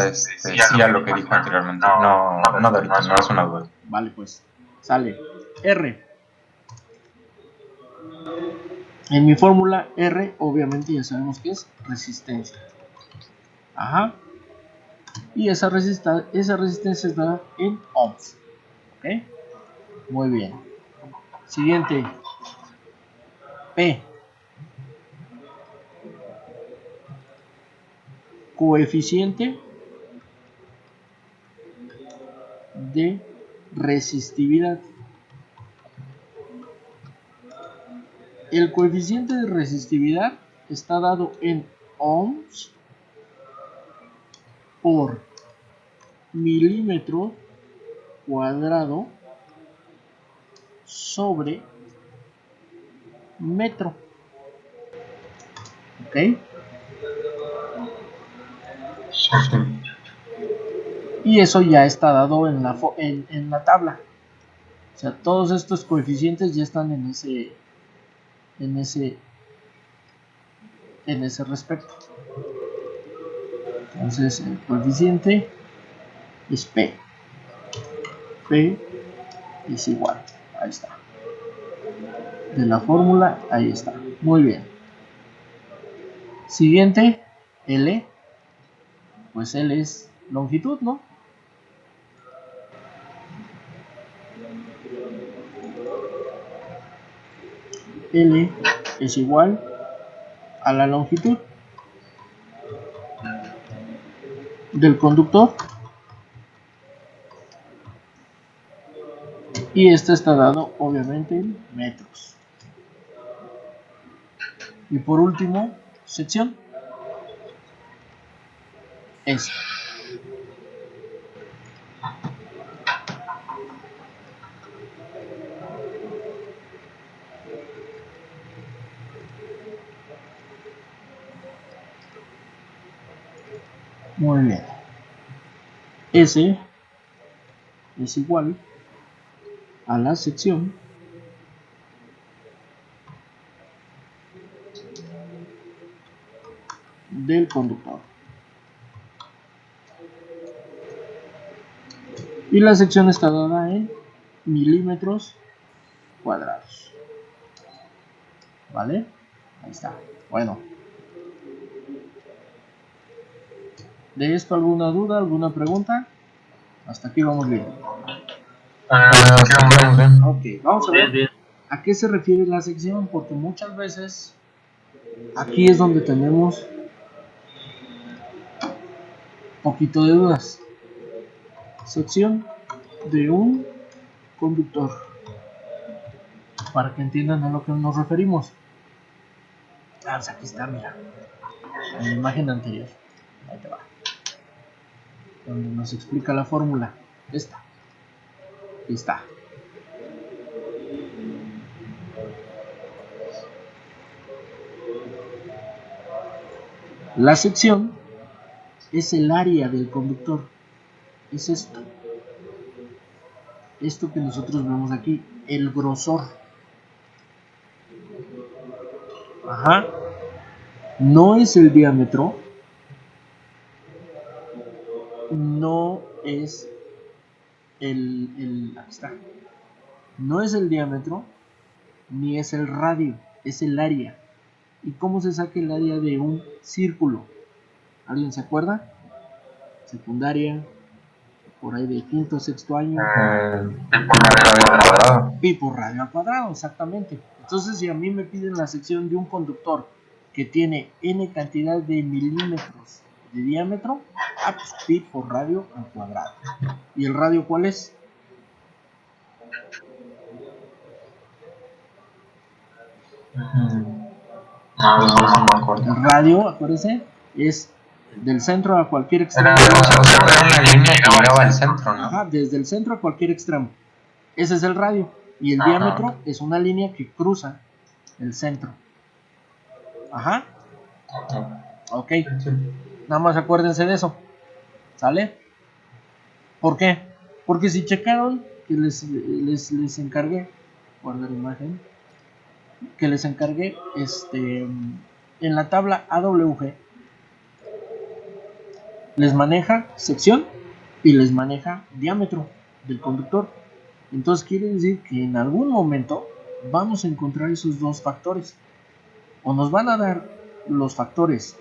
decía, sí a lo que dijo anteriormente. No, no de ahorita, no es una duda. Vale, pues, sale. R. En mi fórmula R, obviamente ya sabemos que es resistencia. Ajá. Y esa resistencia está en ohms. ¿Ok? Muy bien. Siguiente. P. Coeficiente de resistividad. El coeficiente de resistividad está dado en ohms por milímetro cuadrado sobre metro. ¿Ok? Sí. Y eso ya está dado en la tabla. O sea, todos estos coeficientes ya están en ese respecto. Entonces el coeficiente es P. P es igual. Ahí está. De la fórmula, ahí está. Muy bien. Siguiente, L. Pues L es longitud, ¿no? L es igual a la longitud del conductor, y este está dado obviamente en metros. Y por último, sección S. Muy bien. S es igual a la sección del conductor. Y la sección está dada en milímetros cuadrados. ¿Vale? Ahí está. Bueno. ¿De esto alguna duda, alguna pregunta? Hasta aquí vamos bien. Ok, vamos a ver a qué se refiere la sección, porque muchas veces aquí es donde tenemos poquito de dudas. Sección de un conductor, para que entiendan a lo que nos referimos. Pues aquí está, mira, en la imagen anterior, ahí te va, donde nos explica la fórmula. Esta, ahí está. La sección es el área del conductor, es esto que nosotros vemos aquí, el grosor. Ajá. No es el diámetro, no es aquí está. No es el diámetro ni es el radio, es el área. ¿Y cómo se saca el área de un círculo? ¿Alguien se acuerda? Secundaria, por ahí de quinto, sexto año. Pi por radio al cuadrado, exactamente. Entonces, si a mí me piden la sección de un conductor que tiene n cantidad de milímetros de diámetro, pues pi por radio al cuadrado. ¿Y el radio cuál es? El radio, acuérdense, es del centro a cualquier extremo. Era una línea que llegaba al centro, ¿no? Ajá, desde el centro a cualquier extremo. Ese es el radio. Y el diámetro es una línea que cruza el centro. Ajá. Ok. Nada más acuérdense de eso. ¿Sale? ¿Por qué? Porque si checaron que les encargué, guardar imagen, que les encargué en la tabla AWG, les maneja sección y les maneja diámetro del conductor. Entonces quiere decir que en algún momento vamos a encontrar esos dos factores. O nos van a dar los factores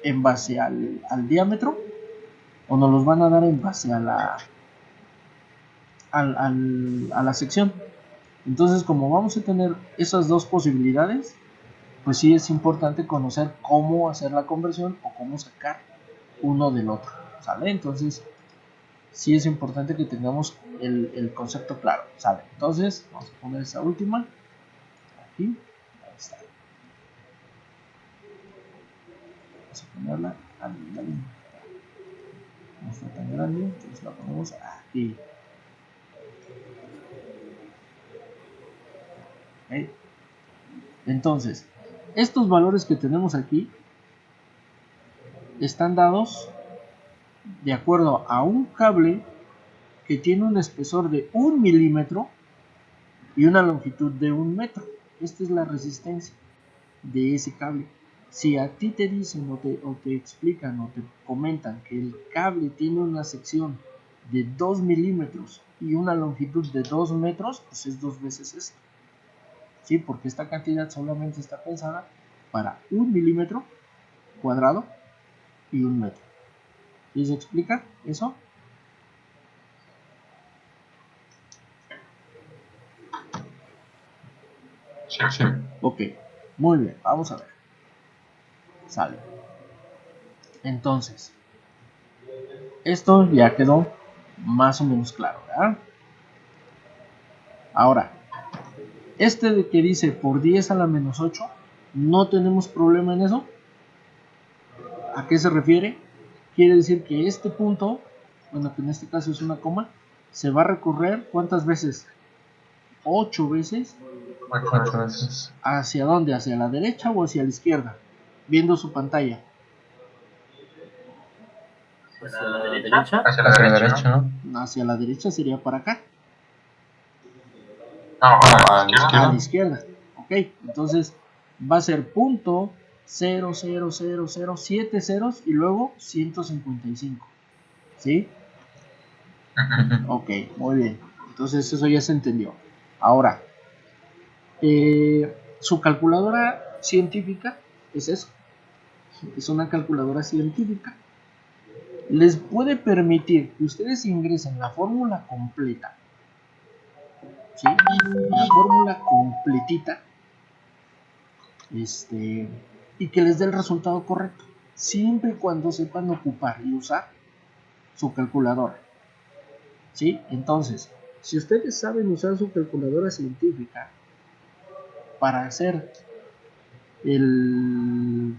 en base al diámetro, o nos los van a dar en base a la sección. Entonces, como vamos a tener esas dos posibilidades, pues sí es importante conocer cómo hacer la conversión o cómo sacar uno del otro, ¿sale? Entonces, sí es importante que tengamos el concepto claro, ¿sale? Entonces, vamos a poner esa última aquí, ahí está. Vamos a ponerla a la línea. No está tan grande, entonces la ponemos aquí. ¿Okay? Entonces, estos valores que tenemos aquí están dados de acuerdo a un cable que tiene un espesor de 1 milímetro y una longitud de 1 metro. Esta es la resistencia de ese cable. Si a ti te dicen o te explican o te comentan que el cable tiene una sección de 2 milímetros y una longitud de 2 metros, pues es 2 veces esto. ¿Sí? Porque esta cantidad solamente está pensada para 1 milímetro cuadrado y 1 metro. ¿Sí se explica eso? Sí. Ok, muy bien, vamos a ver. Sale. Entonces, esto ya quedó más o menos claro, ¿verdad? Ahora, de que dice por 10 a la menos 8, no tenemos problema en eso. ¿A qué se refiere? Quiere decir que este punto, bueno, que en este caso es una coma, se va a recorrer ¿cuántas veces? 8 veces. 8 veces. ¿Hacia dónde? ¿Hacia la derecha o hacia la izquierda? Viendo su pantalla. Hacia la derecha. Hacia la derecha, ¿no? Hacia la derecha sería para acá. No, a la A izquierda. la izquierda. Ok, entonces va a ser punto 0,000,7 ceros y luego 155. ¿Sí? Ujú. Ok, muy bien. Entonces eso ya se entendió. Ahora, su calculadora científica es eso. Es una calculadora científica. Les puede permitir que ustedes ingresen la fórmula completa. ¿Sí? La fórmula completita. Y que les dé el resultado correcto. Siempre y cuando sepan ocupar y usar su calculadora. ¿Sí? Entonces, si ustedes saben usar su calculadora científica para hacer el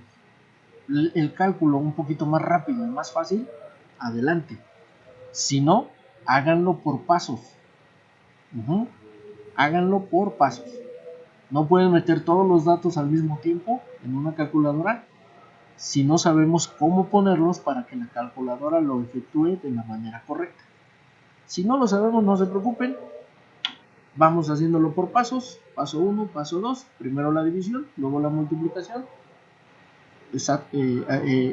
cálculo un poquito más rápido y más fácil, adelante. Si no, háganlo por pasos. Háganlo por pasos. No pueden meter todos los datos al mismo tiempo en una calculadora si no sabemos cómo ponerlos para que la calculadora lo efectúe de la manera correcta. Si no lo sabemos, no se preocupen. Vamos haciéndolo por pasos. Paso 1, paso 2. Primero la división, luego la multiplicación.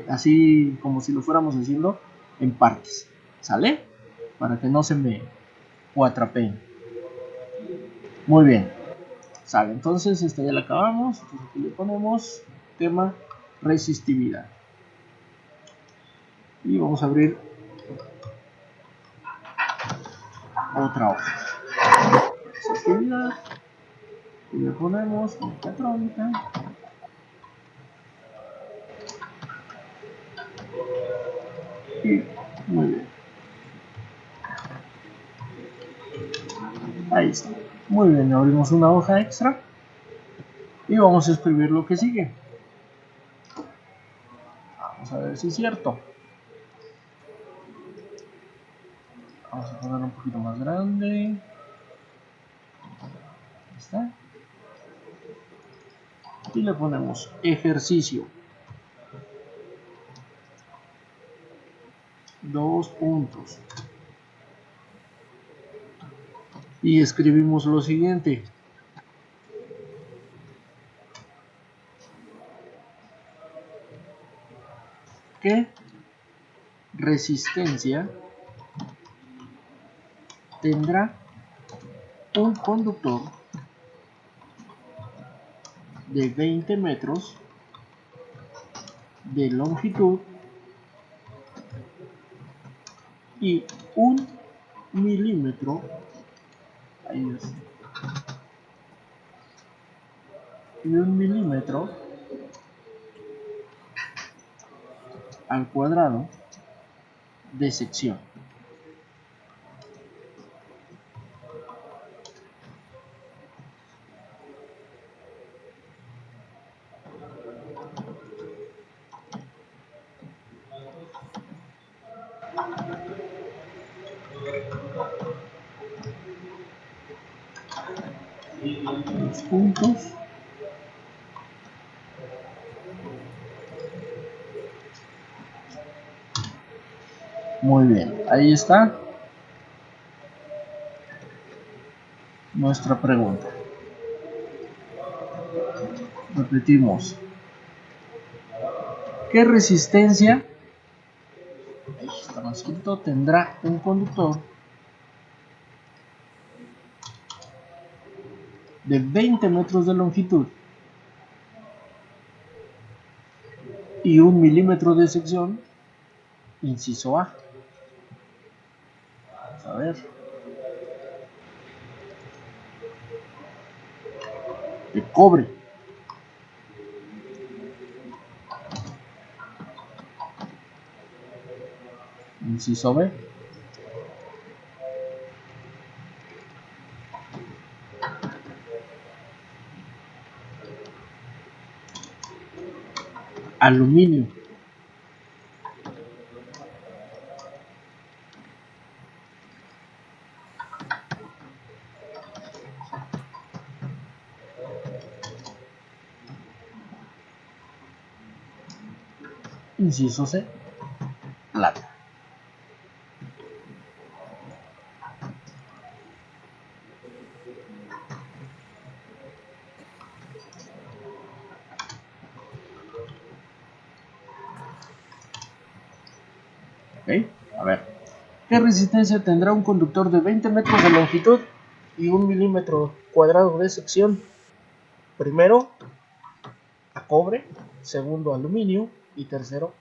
Así como si lo fuéramos haciendo en partes. ¿Sale? Para que no se me cuatrapeen. Muy bien. Sale. Entonces, esta ya la acabamos. Entonces aquí le ponemos tema resistividad. Y vamos a abrir otra hoja. Resistividad. Y le ponemos mecatrónica. Y muy bien. Ahí está. Muy bien, abrimos una hoja extra. Y vamos a escribir lo que sigue. Vamos a ver si es cierto. Vamos a ponerlo un poquito más grande. Ahí está. Y le ponemos ejercicio. 2 puntos. Y escribimos lo siguiente. ¿Qué resistencia tendrá un conductor de 20 metros de longitud y 1 milímetro, ahí es, y 1 milímetro al cuadrado de sección? Los puntos. Muy bien, ahí está nuestra pregunta. Repetimos. ¿Qué resistencia, ahí está escrito, tendrá un conductor de 20 metros de longitud y 1 milímetro de sección? Inciso A. Vamos a ver. De cobre. Inciso B. Aluminio. Inciso C. Plata. A ver, ¿qué resistencia tendrá un conductor de 20 metros de longitud y 1 milímetro cuadrado de sección? Primero, a cobre, segundo, aluminio y tercero,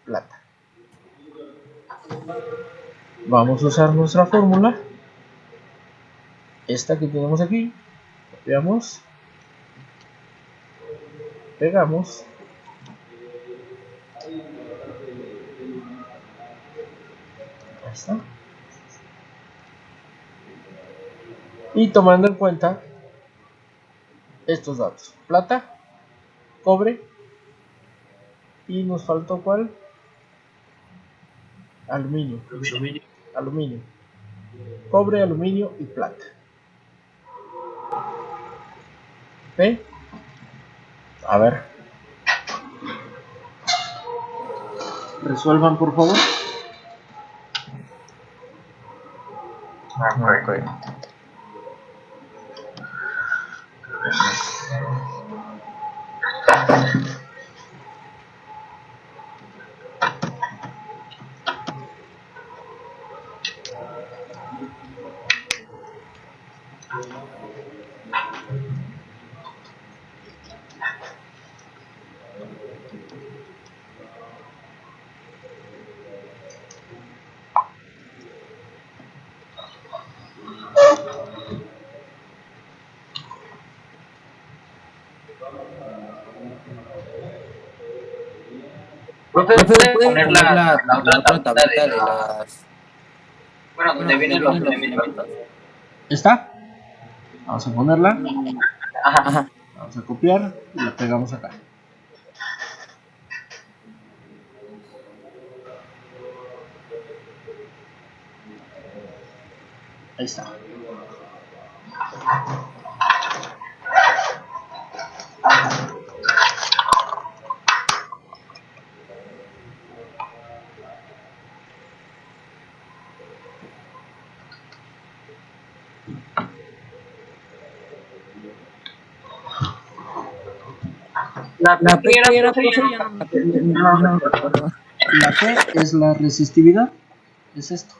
plata. Vamos a usar nuestra fórmula, esta que tenemos aquí. Copiamos, pegamos, ahí está. Y tomando en cuenta estos datos, plata, cobre y nos faltó ¿cuál? Aluminio. Aluminio. Cobre, aluminio y plata. ¿Ok? A ver. Resuelvan por favor. Ok. Profe, ¿puede ¿Puede poner poner la la otra otra tablita tablita de de la... las... Bueno, Bueno, donde donde vienen los vienen los elementos? elementos? ¿Está? Vamos a ponerla. Ajá. Ajá. Vamos a copiar y la pegamos acá. Ahí está. La La P P era, que era, profe, profe, ya no recuerdo. La P es la resistividad. Es esto.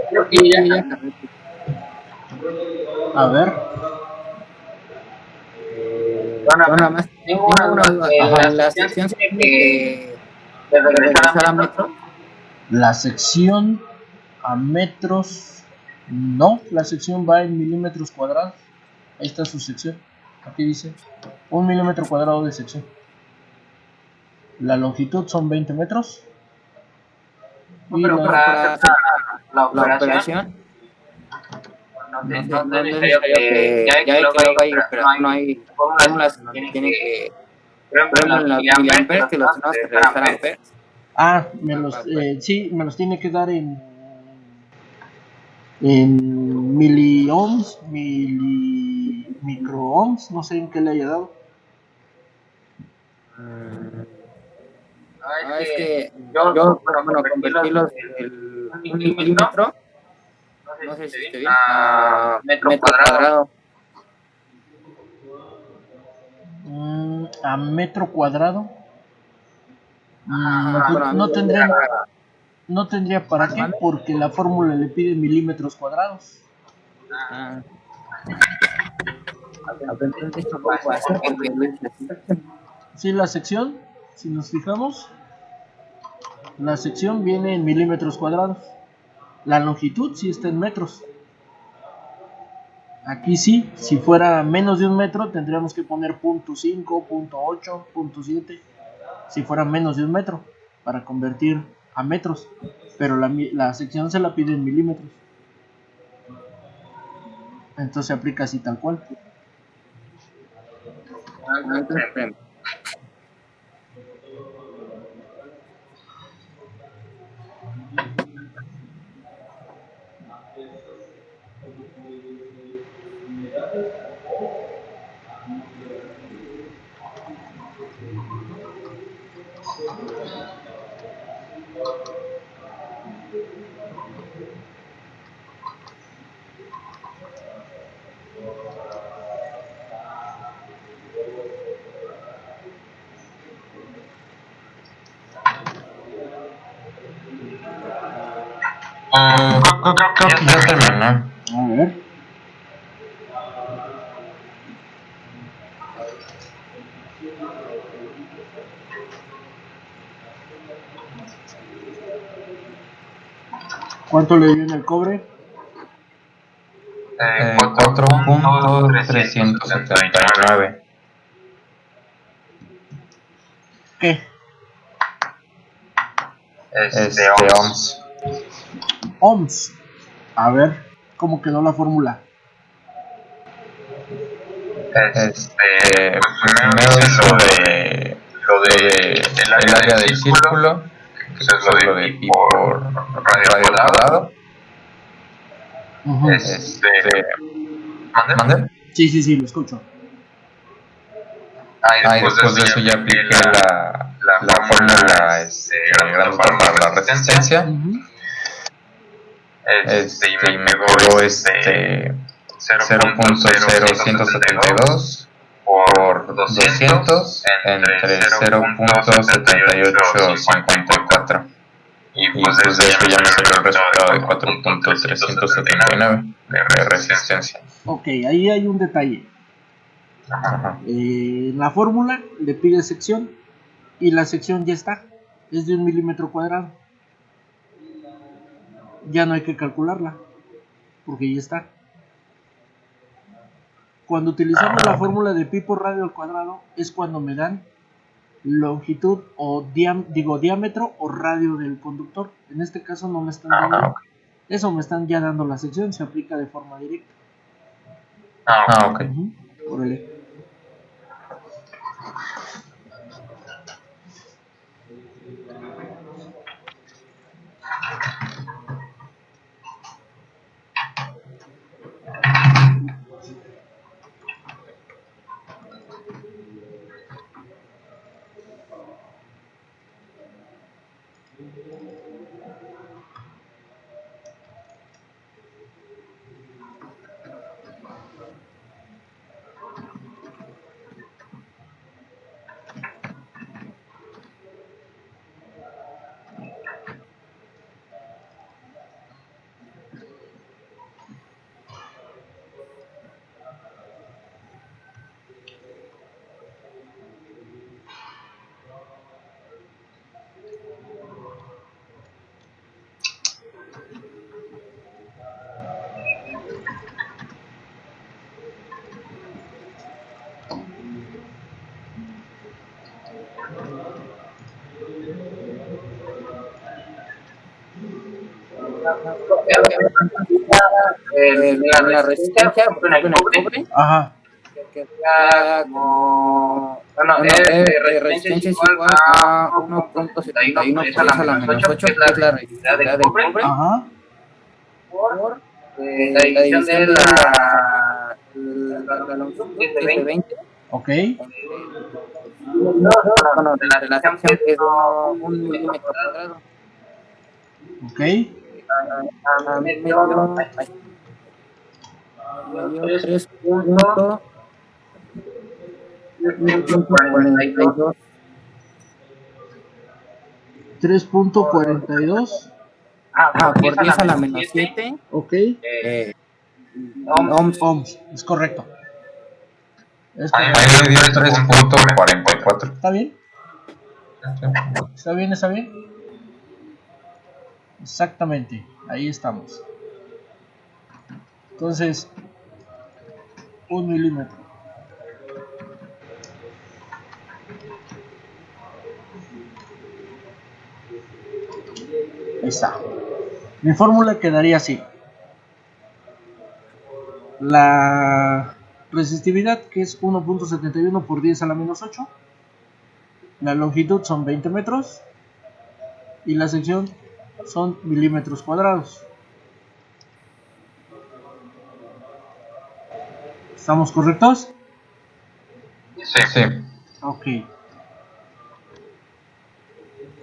Creo que Sí, ya. ya acabé. A ver, Bueno, Nada más tengo tengo una una duda. duda. Ajá. La sección se tiene de que regresar regresar a a metro. metro. la sección a metros, no, la sección va en milímetros cuadrados. Ahí está su sección. Aquí dice 1 milímetro cuadrado de sección. La longitud son 20 metros. No, Y pero la, para hacer la La operación, operación, no no es es necesario necesario que, ya que, ve ya que ve luego que luego hay no no hay hay fórmulas fórmulas donde donde tiene tiene que, que, por por ejemplo, ejemplo, en en los los miliamperes, miliamperes, que los tenemos que regresar a amperes. sí, me los tiene que dar en miliohms, microohms, no sé en qué le haya dado. Es que yo, yo, bueno, bueno, convertirlos convertirlos del un 1 milímetro, milímetro, no no sé si sé esté si bien, esté bien, a a metro metro cuadrado. cuadrado. A metro cuadrado. Ajá, Pues Bueno, a mí no tendría, me no tendría para qué, ¿Mande? porque la fórmula le pide milímetros cuadrados. Ah, a ver, entonces no lo puedo hacer porque lo hice así. Sí, la sección, si nos fijamos, la sección viene en milímetros cuadrados. La longitud sí está en metros. Aquí sí, si fuera menos de 1 metro, tendríamos que poner .5, .8, .7. Si fuera menos de 1 metro, para convertir a metros. Pero la sección se la pide en milímetros. Entonces se aplica así tal cual. Entonces, espérame. Creo que ya terminé. A ver. ¿Cuánto le dio en el cobre? 4.379. ¿Qué? Ohms. Ohms. A ver, ¿cómo quedó la fórmula? Pues primero hice lo de el área del círculo, que es lo de pi por radio al cuadrado. ¿Mande? Sí, lo escucho. Después de eso ya apliqué la fórmula grandota para la resistencia. Y me quedó 0.0172 por 200 entre 0.7854. Y pues de eso ya me salió el resultado de 4.379 de resistencia. Ok, ahí hay un detalle. Ajá. La fórmula le pide sección y la sección ya está. Es de 1 milímetro cuadrado. Ya no hay que calcularla porque ya está. Cuando utilizamos la fórmula de pi por radio al cuadrado es cuando me dan longitud o diámetro o radio del conductor. En este caso no me están dando eso, me están ya dando la sección, se aplica de forma directa. Ok. Órale. La resistencia, por ejemplo, en el cobre, Ajá. que sea como... Bueno, resistencia es igual a 1.71 por 10 a la menos 8, que es la resistividad del cobre, Ajá. por la división de la longitud, que es de 20. Ok. Bueno, de la sección que es 1 milímetro cuadrado. Ok. A medio 3.42 3.42. por 10 a la menos 7 Ok. ohms. Es correcto. Ahí me dio 3.44. ¿Está bien? ¿Está bien? ¿Está bien? Exactamente. Ahí estamos. Entonces, 1 milímetro. Ahí está. Mi fórmula quedaría así. La resistividad, que es 1.71 por 10 a la menos 8. La longitud son 20 metros. Y la sección son milímetros cuadrados. ¿Estamos correctos? Sí. Ok.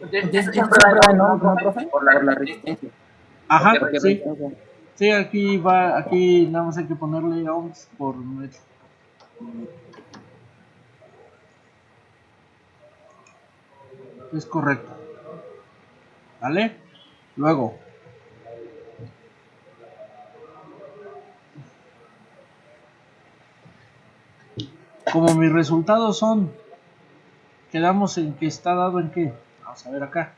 Entonces, siempre va en ohms, ¿no, profe? Por la resistencia. Ajá, Porque sí. resistencia. Sí, aquí nada más hay que ponerle ohms por metro. Es correcto. ¿Vale? Luego. Como mis resultados son, quedamos en que está dado en qué. Vamos a ver acá.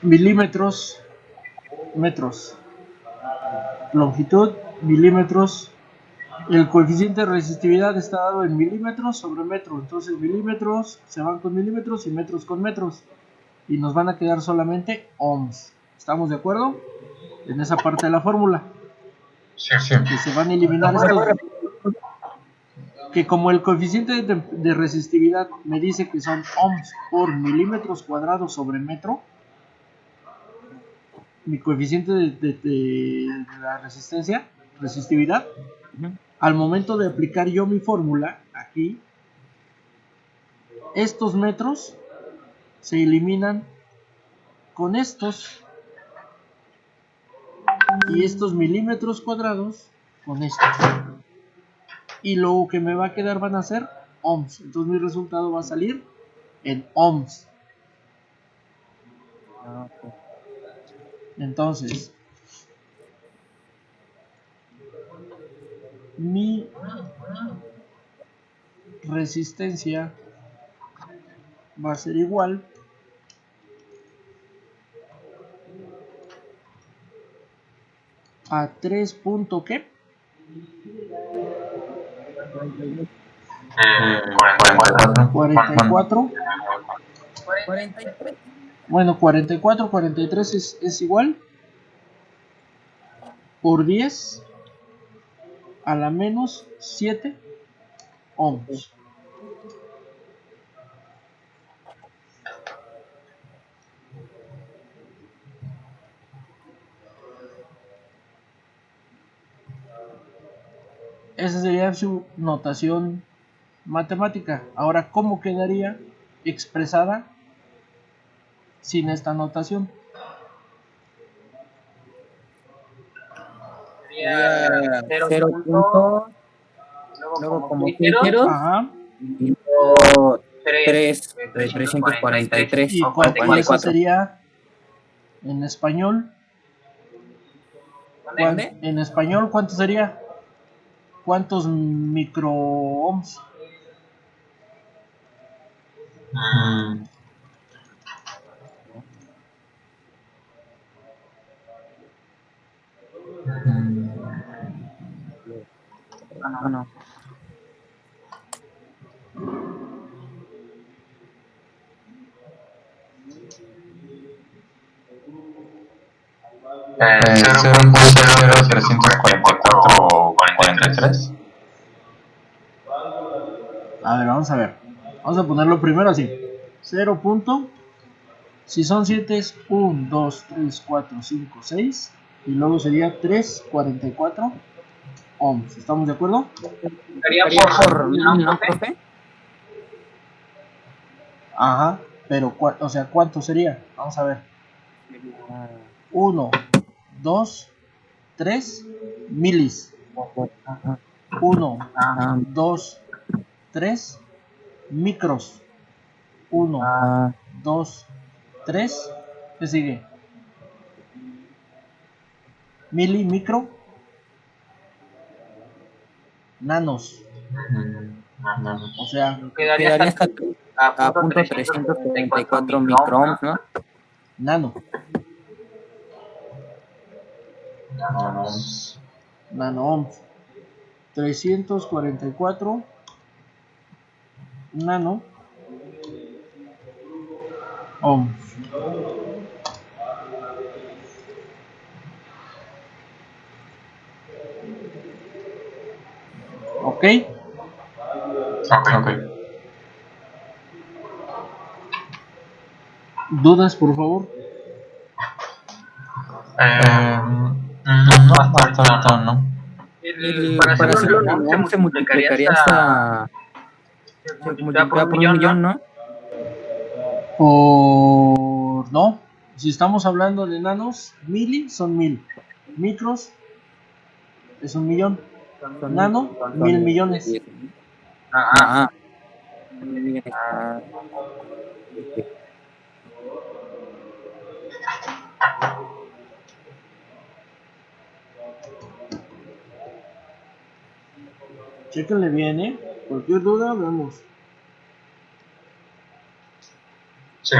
Milímetros, metros. Longitud, milímetros. El coeficiente de resistividad está dado en milímetros sobre metro. Entonces milímetros se van con milímetros y metros con metros. Y nos van a quedar solamente ohms. ¿Estamos de acuerdo? En esa parte de la fórmula. Sí. Que se van a eliminar estos. Que como el coeficiente de resistividad me dice que son ohms por milímetros cuadrados sobre metro. Mi coeficiente de la resistividad. Al momento de aplicar yo mi fórmula, aquí, estos metros se eliminan con estos y estos milímetros cuadrados con estos. Y lo que me va a quedar van a ser ohms. Entonces mi resultado va a salir en ohms. Entonces, mi resistencia va a ser igual a 3 punto ¿qué? 44. 44. 43. Bueno, 44, 43 es igual por 10 a la menos 7 ohms. Esa sería su notación matemática. Ahora, ¿cómo quedaría expresada sin esta notación? Sería 0 punto, luego como ceros, Ajá. y luego 3, 343 ¿Y o cuánto? Y eso 44. sería en español. ¿Dónde? En español, ¿cuánto sería? ¿Cuántos microohms? Mm, mm, No. 0.0344 o 43. A ver, vamos a ver. Vamos a ponerlo primero así. 0 punto. Si son 7 es 1, 2, 3, 4, 5, 6. Y luego sería 344 ohms. ¿Estamos de acuerdo? Estaría por 1000, ¿no, profe? Ajá. Pero, o sea, ¿cuánto sería? Vamos a ver. 1, 2, 3 milis. 1, 2, 3 micros. 1, 2, 3. ¿Qué sigue? Mili, micro. Nanos. O sea, Quedaría hasta a punto 374 microohms, ¿no? nano. Vamos. Nano ohms. 344 nano ohms. ¿Ok? Ok. ¿Dudas, por favor? No, hasta ahorita no. Para hacerlo en ohm se multiplicaría se multiplica por 1.000.000, ¿no? Por... No. Si estamos hablando de nanos, mili son 1000. Micros es 1.000.000. Nano, 1.000.000.000. Ah. Chéquenle bien, ¿eh? Cualquier duda, vemos. Sí.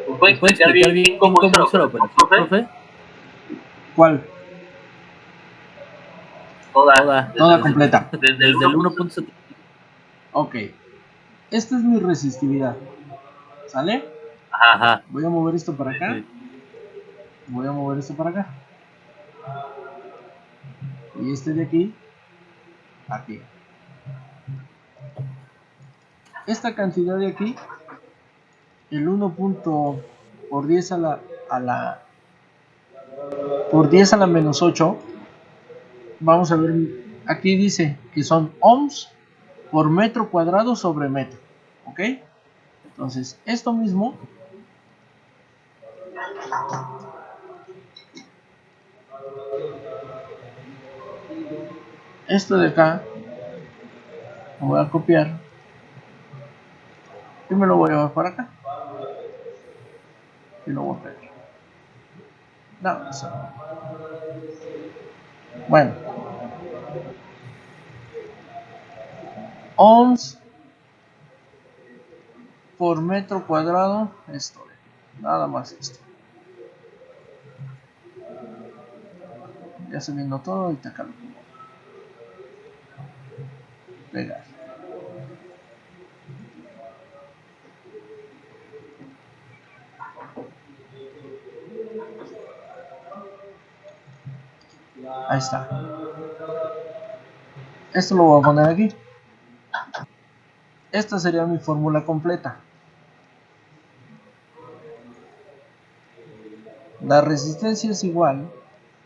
¿Me puede explicar bien cómo hizo la operación, profe? ¿Cuál? Toda completa. Desde el 1.7. Ok. Esta es mi resistividad. ¿Sale? Ajá. Voy a mover esto para acá. Sí. Voy a mover esto para acá. Y este de aquí, aquí. Esta cantidad de aquí, el 1 por 10 por 10 a la menos 8, vamos a ver, aquí dice que son ohms por metro cuadrado sobre metro. ¿Ok? Entonces, esto mismo esto de acá lo voy a copiar y me lo voy a llevar para acá. y lo voy a pegar. No, eso no. Bueno, ohms por metro cuadrado, esto, nada más esto. Ya se vino todo y te acá lo pongo. Pegar. Ahí está. Esto lo voy a poner aquí. Esta sería mi fórmula completa. La resistencia es igual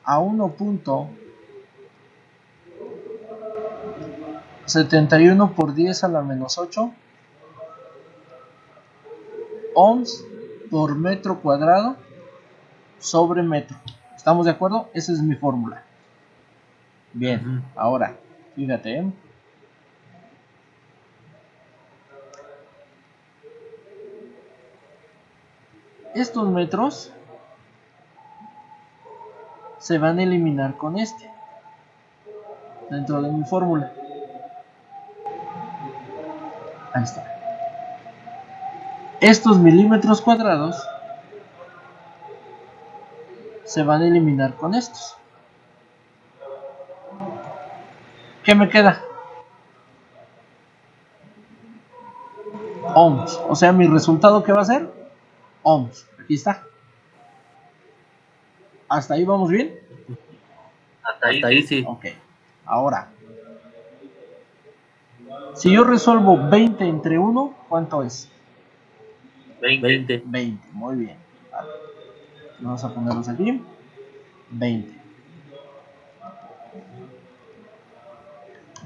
a 1.71 por 10 a la menos 8 ohms por metro cuadrado sobre metro. ¿Estamos de acuerdo? Esa es mi fórmula. Bien, ahora, fíjate, ¿eh? Estos metros se van a eliminar con este dentro de mi fórmula. Ahí está. Estos milímetros cuadrados se van a eliminar con estos. ¿Qué me queda? Ohms. O sea, mi resultado, ¿qué va a ser? Ohms. Aquí está. ¿Hasta ahí vamos bien? Hasta ahí sí. Ok. Ahora, si yo resuelvo 20 entre 1, ¿cuánto es? 20. 20. Muy bien. Vale. Vamos a ponerlos aquí. 20.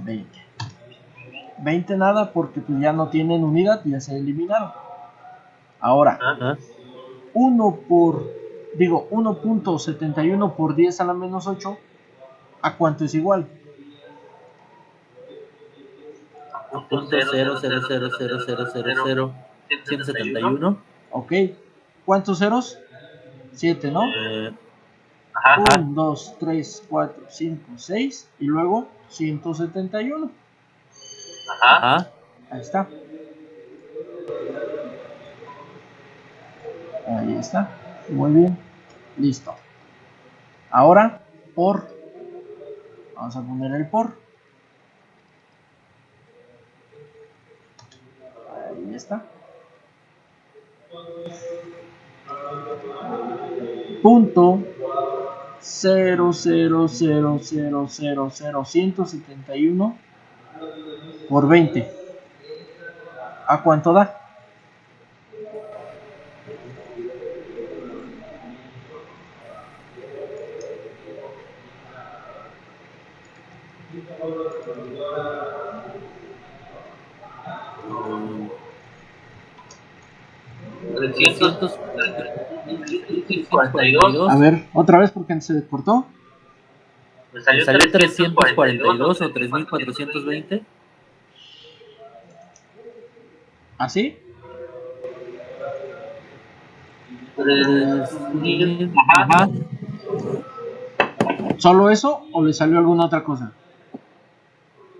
20. 20 nada porque pues ya no tienen unidad, ya se eliminaron. Ahora, 1.71 por 10 a la menos 8, ¿a cuánto es igual? .00000000171. Ok. ¿Cuántos ceros? 7, ¿no? Ajá. 1, 2, 3, 4, 5, 6 y luego 171. Ajá. Ahí está. Ahí está. Muy bien. Listo. Ahora, por. Vamos a poner el por. Ahí está. Punto 0.000000171 por 20. ¿A cuánto da? Mm, 342. A ver, otra vez porque se cortó. Me salió 342 o 3420. ¿Así? Ajá. ¿Solo eso o le salió alguna otra cosa?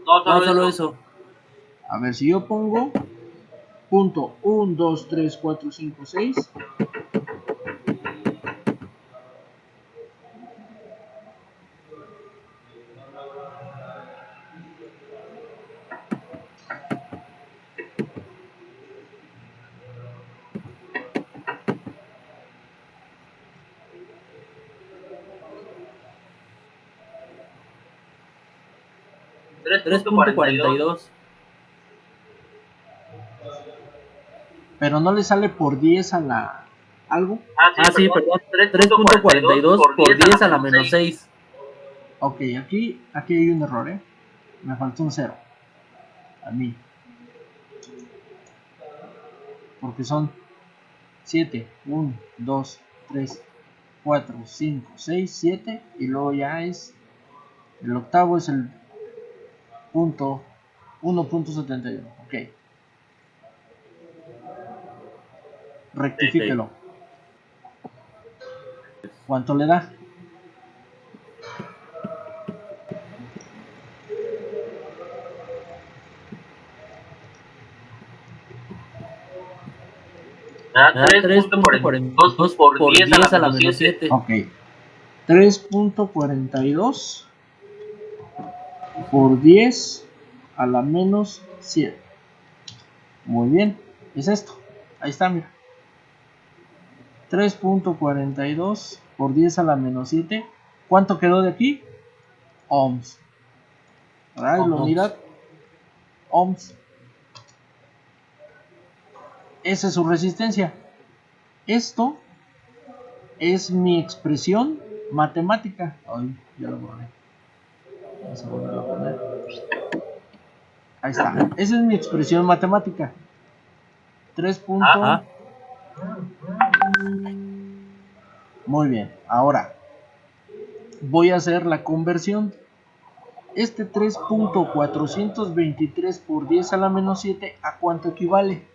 No, solo eso. A ver, si yo pongo punto 1, 2, 3, 4, 5, 6. $3.42. Pero no le sale por 10 a la algo. Sí, perdón. 3.42 por 10 a la menos 6. Ok, aquí hay un error, ¿eh? Me faltó un 0. A mí. Porque son 7, 1, 2, 3, 4, 5, 6, 7. Y luego ya es. El octavo es el punto 1.71. Ok. Rectifíquelo. ¿Cuánto le da? Me da 3.42 por 10 a la menos 7. Ok. 3.42 por 10 a la menos 7. Muy bien. Es esto. Ahí está, mira. 3.42 por 10 a la menos 7. ¿Cuánto quedó de aquí? Ohms. ¿Verdad? Es la unidad. Ohms. Esa es su resistencia. Esto es mi expresión matemática. Ay, ya lo borré. Vamos a volverlo a poner. Ahí está. Esa es mi expresión matemática. 3. Ajá. Muy bien. Ahora voy a hacer la conversión. Este 3.423 por 10 a la menos 7, ¿a cuánto equivale?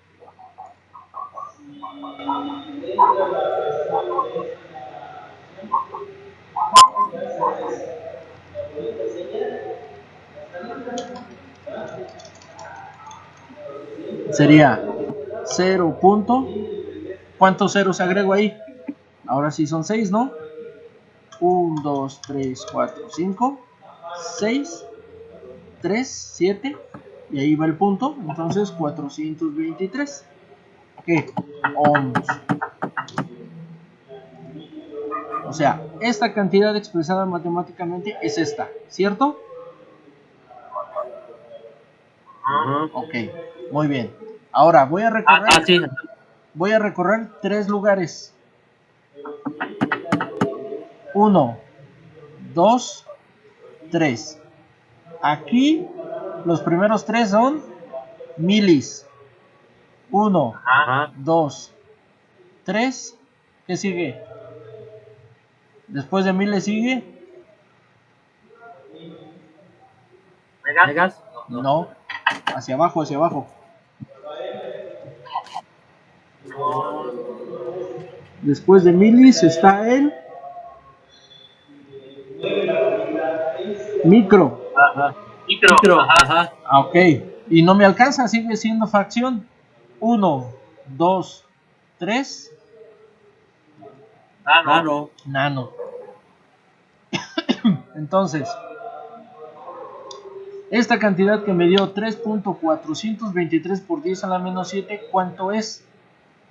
Sería 0. ¿Cuántos ceros agrego ahí? Ahora sí son 6, ¿no? 1, 2, 3, 4, 5, 6, 3, 7. Y ahí va el punto. Entonces 423. ¿Qué? Ohms. O sea, esta cantidad expresada matemáticamente es esta, ¿cierto? Ok, muy bien. Ahora voy a recorrer 3 lugares. 1, 2, 3. Aquí los primeros 3 son milis. 1, 2, 3. ¿Qué sigue? Después de miles sigue. ¿Megas? No, hacia abajo, hacia abajo. Después de milis está el micro. Micro. Ajá. Ok, y no me alcanza, sigue siendo fracción. 1, 2, 3. Nano. Entonces, esta cantidad que me dio 3.423 por 10 a la menos 7, ¿cuánto es?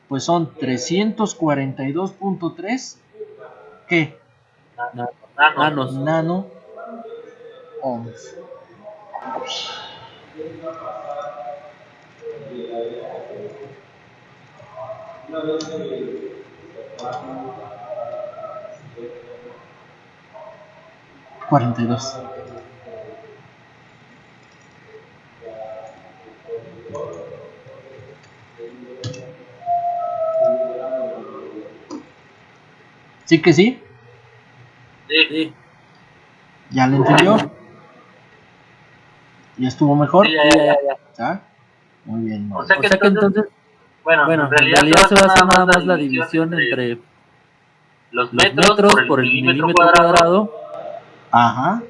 Pues son 342.3. ¿Qué? Nano ohms. $42. ¿Sí que sí? Sí. ¿Ya lo entendió? ¿Ya estuvo mejor? Sí, ya. ¿Ah? Muy bien. O sea que entonces, bueno, en realidad se va a hacer nada más la división entre los metros por el milímetro cuadrado. Ajá.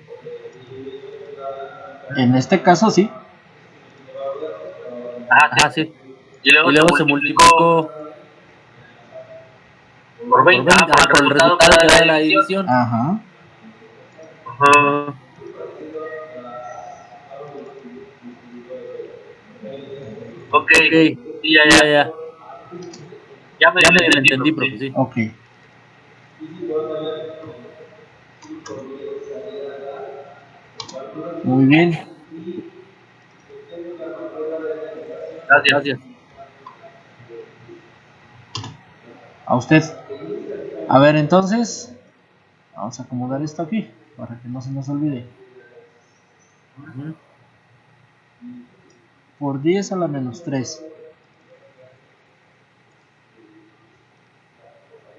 En este caso sí. Ajá, sí. Y luego se multiplicó por 20, por el resultado que da de la división. Ajá. Ok, sí, ya. Ya me entendí, profe, sí. Ok. Muy bien. Gracias. A usted. A ver, entonces, vamos a acomodar esto aquí para que no se nos olvide. Por 10 a la menos 3.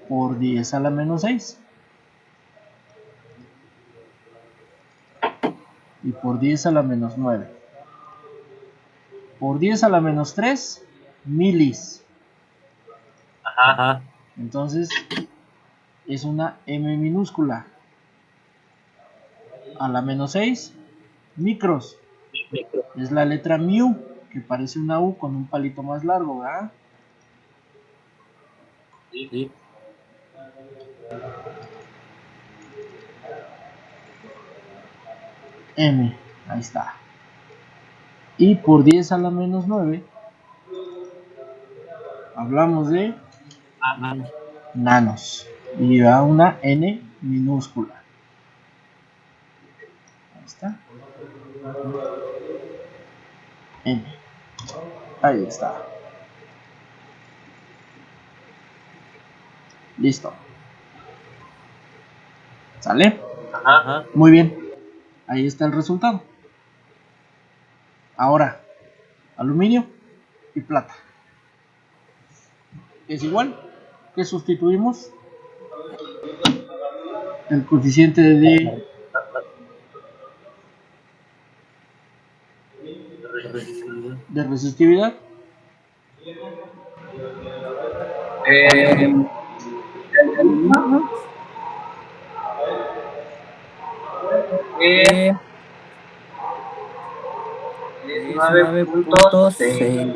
Por 10 a la menos 6. Y por 10 a la menos 9. Por 10 a la menos 3, milis. Ajá. Entonces, es una M minúscula. A la menos 6, micros, es la letra mu, que parece una U con un palito más largo, ¿verdad? Sí. M, ahí está. Y por 10 a la menos 9, hablamos de nanos. Y da una N minúscula. Ahí está. N. Ahí está. Listo. ¿Sale? Ajá. Muy bien. Ahí está el resultado. Ahora, aluminio y plata. Es igual. ¿Qué sustituimos? El coeficiente de resistividad. El aluminio, 19.600,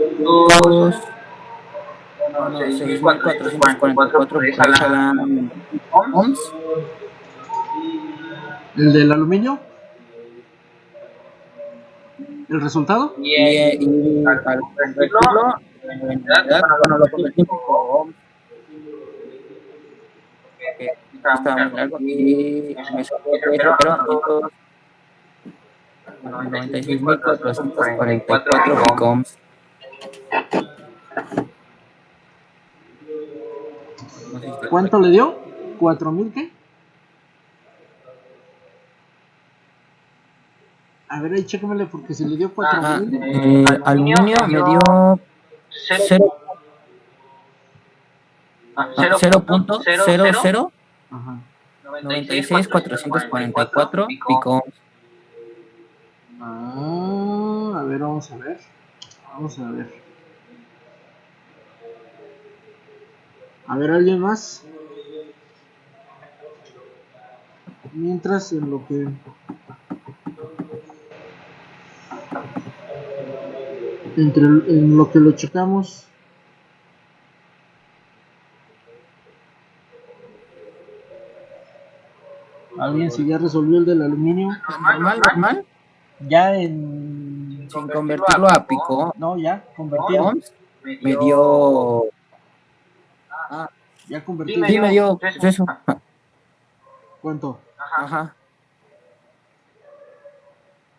no, 6.444 por ahí jalan ohms. El del aluminio. ¿El resultado? Y al convertirlo en unidad, bueno, lo convertí en ohms, que estaba muy largo, y me salió que fueron 96.444 picohms. No sé si te ¿Cuánto le dio? ¿4000 qué? A ver, ahí chéquemele porque se le dio 4000. Aluminio me dio 0.00 Ajá. 96.444 picohms. A ver, vamos a ver. Vamos a ver. A ver, ¿alguien más? Mientras en lo que en lo que lo checamos. ¿Alguien si ya resolvió el del aluminio? Normal, Ya en... sin convertirlo a pico No, ya convertido. ohms, me dio... Ya convertido. Sí, me dio pues eso. ¿Cuánto? Ajá.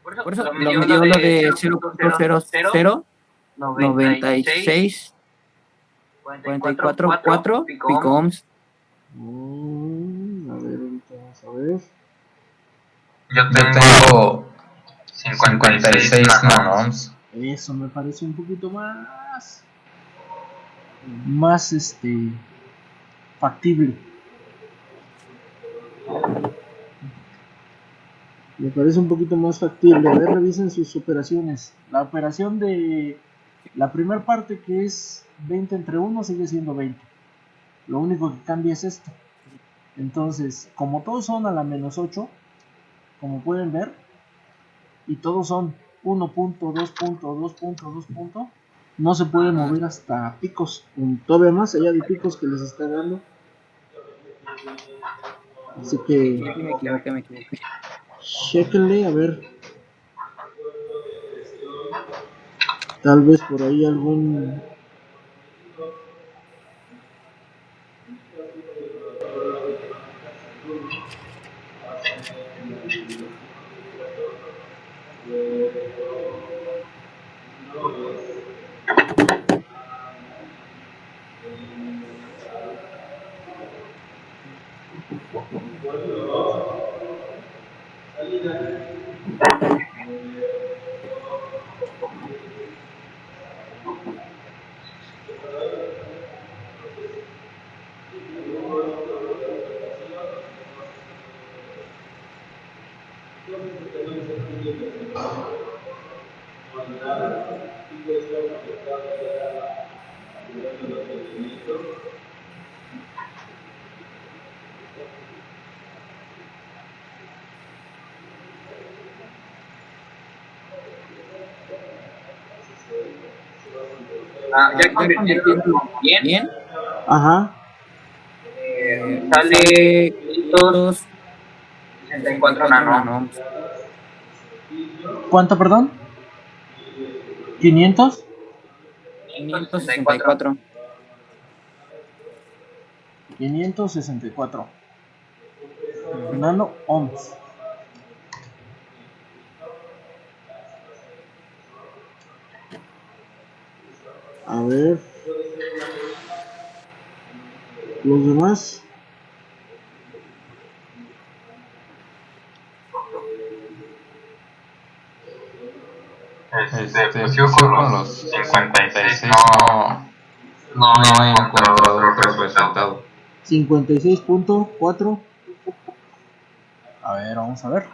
Por eso me dio lo de 0.009644 picohms. A ver, ahorita vamos a ver. Yo tengo 56 nanohms. Eso me parece un poquito más factible. Me parece un poquito más factible. A ver, revisen sus operaciones. La operación de la primera parte, que es 20 entre 1, sigue siendo 20. Lo único que cambia es esto. Entonces, como todos son a la menos 8, como pueden ver, y todos son 1.2.2.2. No se puede mover hasta picos, todavía más allá de picos que les está dando. Así que Sí, me equivoqué. chéquenle, a ver. Tal vez por ahí algún... Ya convirtiéndolo bien, Ajá. sale 564 nanohms. ¿Cuánto, perdón? 500. 564. 564 nano ohms. A ver, los demás. Pues yo con los 56 no he encontrado otro resultado. 56.4. A ver, vamos a ver.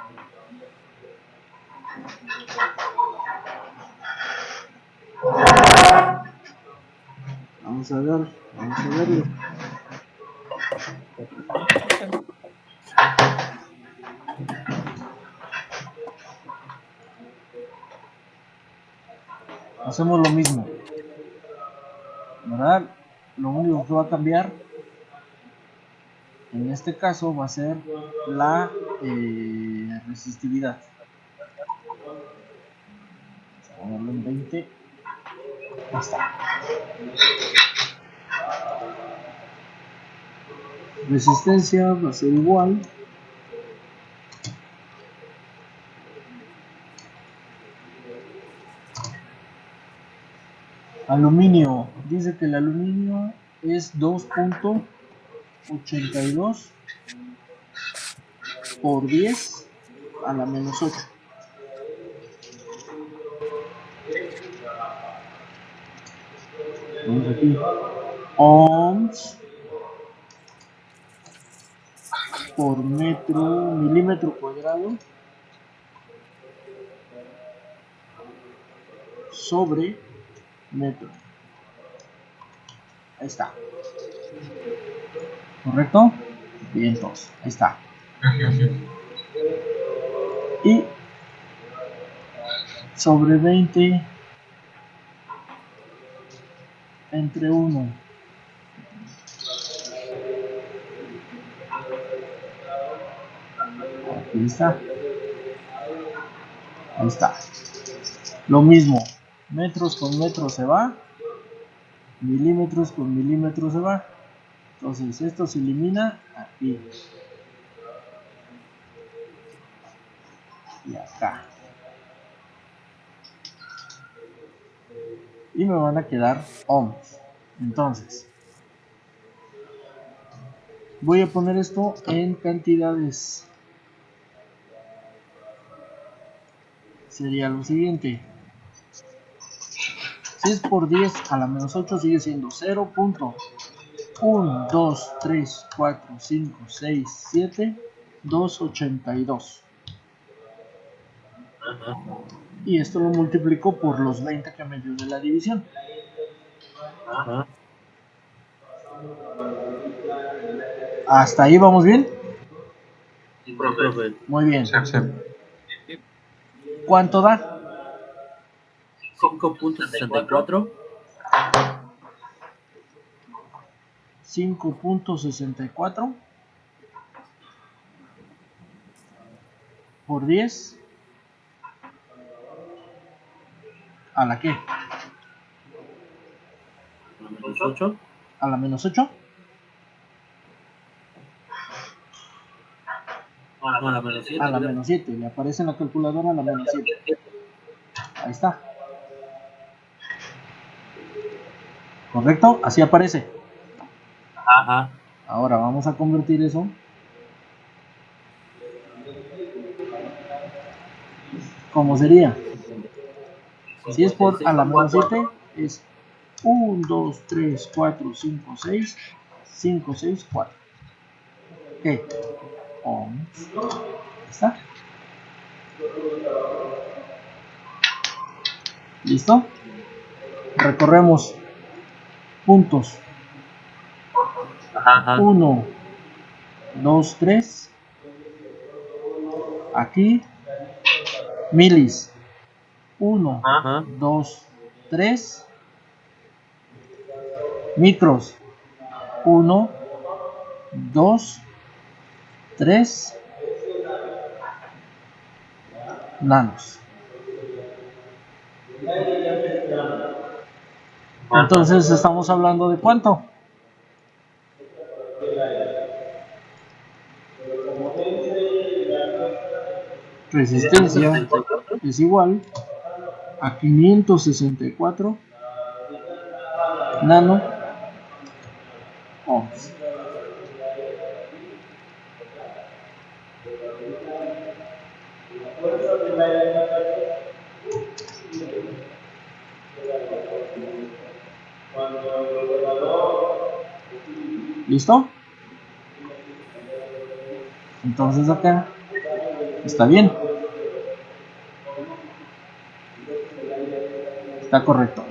Vamos a ver, vamos a verlo. Hacemos lo mismo, ¿verdad? Lo único que va a cambiar en este caso va a ser la resistividad. Vamos a ponerlo en 20. Ahí está. Resistencia va a ser igual aluminio. Dice que el aluminio es 2.82 por 10 a la menos 8. Vamos aquí. Ohms por milímetro cuadrado sobre metro. Ahí está. ¿Correcto? Bien, entonces, ahí está. Y sobre 20 entre 1. Aquí está. Ahí está. Lo mismo. Metros con metros se va. Milímetros con milímetros se va. Entonces esto se elimina aquí. Y acá. Y me van a quedar ohms. Entonces, voy a poner esto en cantidades. Sería lo siguiente. Si es por 10 a la menos 8 sigue siendo 0.1, 2, 3, 4, 5, 6, 7, 282. Y esto lo multiplico por los 20 que me dio de la división. Ajá. ¿Hasta ahí vamos bien? Sí, profe. Muy bien. Sí. ¿Cuánto da? 5.64. 5.64 por 10 a la qué? Menos 8. A la menos 8. A la menos 7. A la menos 7. Le aparece en la calculadora a la menos 7. Ahí está. ¿Correcto? Así aparece. Ajá. Ahora vamos a convertir eso. ¿Cómo sería? Si es por a la menos 7, es 1, 2, 3, 4, 5, 6, 5, 6, 4. ¿Qué? Ohms. Ahí está. ¿Listo? Recorremos puntos. Ajá. 1, 2, 3. Aquí. Milis. 1, Ajá. 2, 3. Micros, 1, 2, 3 nanos. Entonces estamos hablando de ¿cuánto? Resistencia es igual a 564 nano ohms. ¿Listo? Entonces acá está bien. Está correcto.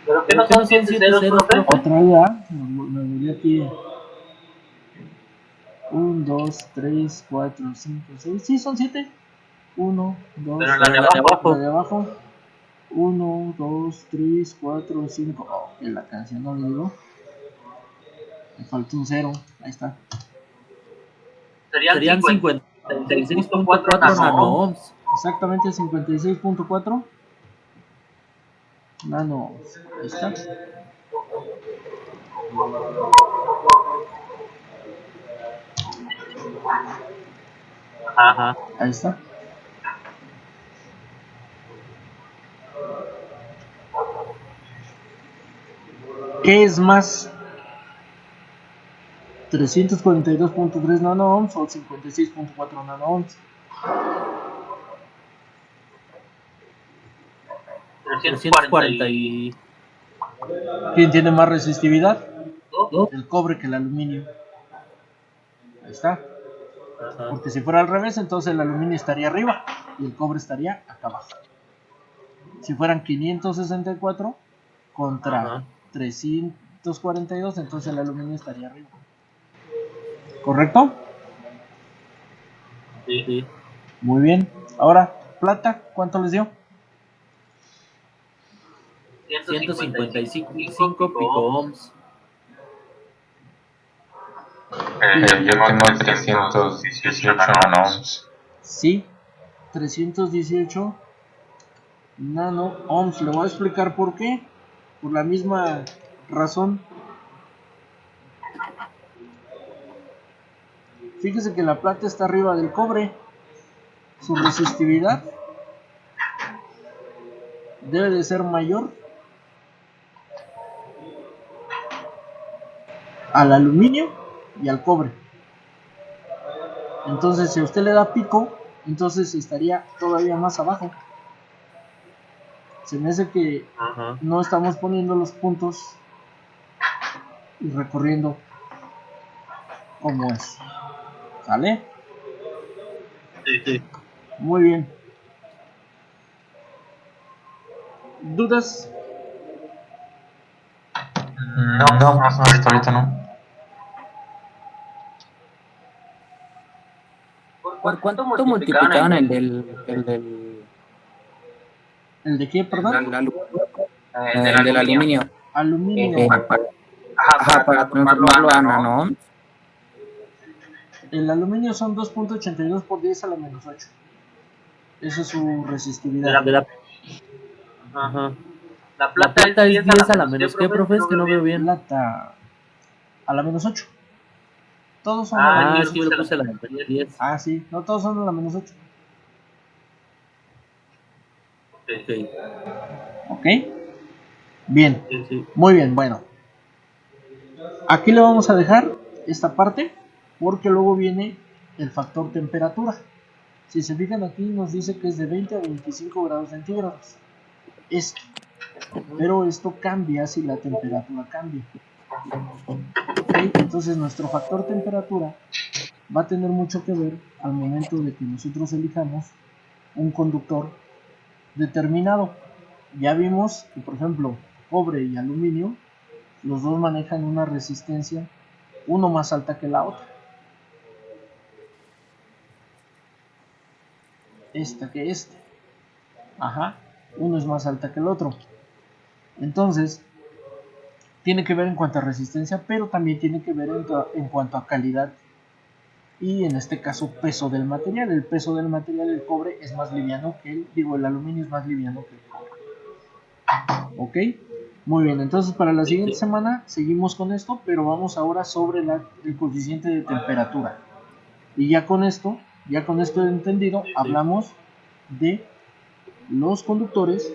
¿Pero qué no son 7 ceros, profe? Otra idea, me volví aquí. 1, 2, 3, 4, 5, 6. Sí, son 7. 1, 2, Pero la de abajo. la de abajo. 1, 2, 3, 4, 5. Oh, que la canción no le digo. Me falta un 0. Ahí está. Serían 56.4 nano ohms. Exactamente 56.4 nano ohms. Ahí está. Ajá. Ahí está. ¿Qué es más? 342.3 nano ohms o 56.4 nano ohms. 340 y... ¿Quién tiene más resistividad? ¿no? El cobre que el aluminio. Ahí está. Ajá. Porque si fuera al revés, entonces el aluminio estaría arriba y el cobre estaría acá abajo. Si fueran 564 contra Ajá. 342, entonces el aluminio estaría arriba. ¿Correcto? Sí. Muy bien. Ahora, plata, ¿cuánto les dio? 155 pico ohms. Yo tengo 318 nano ohms. Sí, 318 nano ohms. Le voy a explicar por qué. Por la misma razón. Fíjese que la plata está arriba del cobre. Su resistividad debe de ser mayor al aluminio y al cobre. Entonces, si a usted le da pico, entonces estaría todavía más abajo. Se me hace que Ajá. no estamos poniendo los puntos y recorriendo como es. ¿Sale? Sí. Muy bien. ¿Dudas? No, hasta ahorita no. ¿Por cuánto multiplicaban el del ¿El de qué, perdón? el del aluminio? Aluminio. Para transformarlo a nano ohms. El aluminio son 2.82 por 10 a la menos 8. Esa es su resistividad. Ajá. La plata es 10 a la menos ¿qué, profe? Es que no veo bien. Plata a la menos 8. Todos son a la menos 8. Sí, yo le puse a la menos 10. Ah, sí. No, todos son a la menos 8. Ok. Bien. Sí. Muy bien, bueno. Aquí le vamos a dejar esta parte porque luego viene el factor temperatura. Si se fijan aquí nos dice que es de 20 a 25 grados centígrados. Esto. Pero esto cambia si la temperatura cambia. ¿Okay? Entonces nuestro factor temperatura va a tener mucho que ver al momento de que nosotros elijamos un conductor determinado. Ya vimos que, por ejemplo, cobre y aluminio, los dos manejan una resistencia, uno más alta que la otra. esta que este. Ajá, uno es más alta que el otro. Entonces, tiene que ver en cuanto a resistencia, pero también tiene que ver en cuanto a calidad y en este caso peso del material. El peso del material, el cobre, es más liviano que el aluminio es más liviano que el cobre. ¿Ok? Muy bien, entonces para la siguiente semana seguimos con esto, pero vamos ahora sobre el coeficiente de temperatura. Y ya con esto entendido, hablamos de los conductores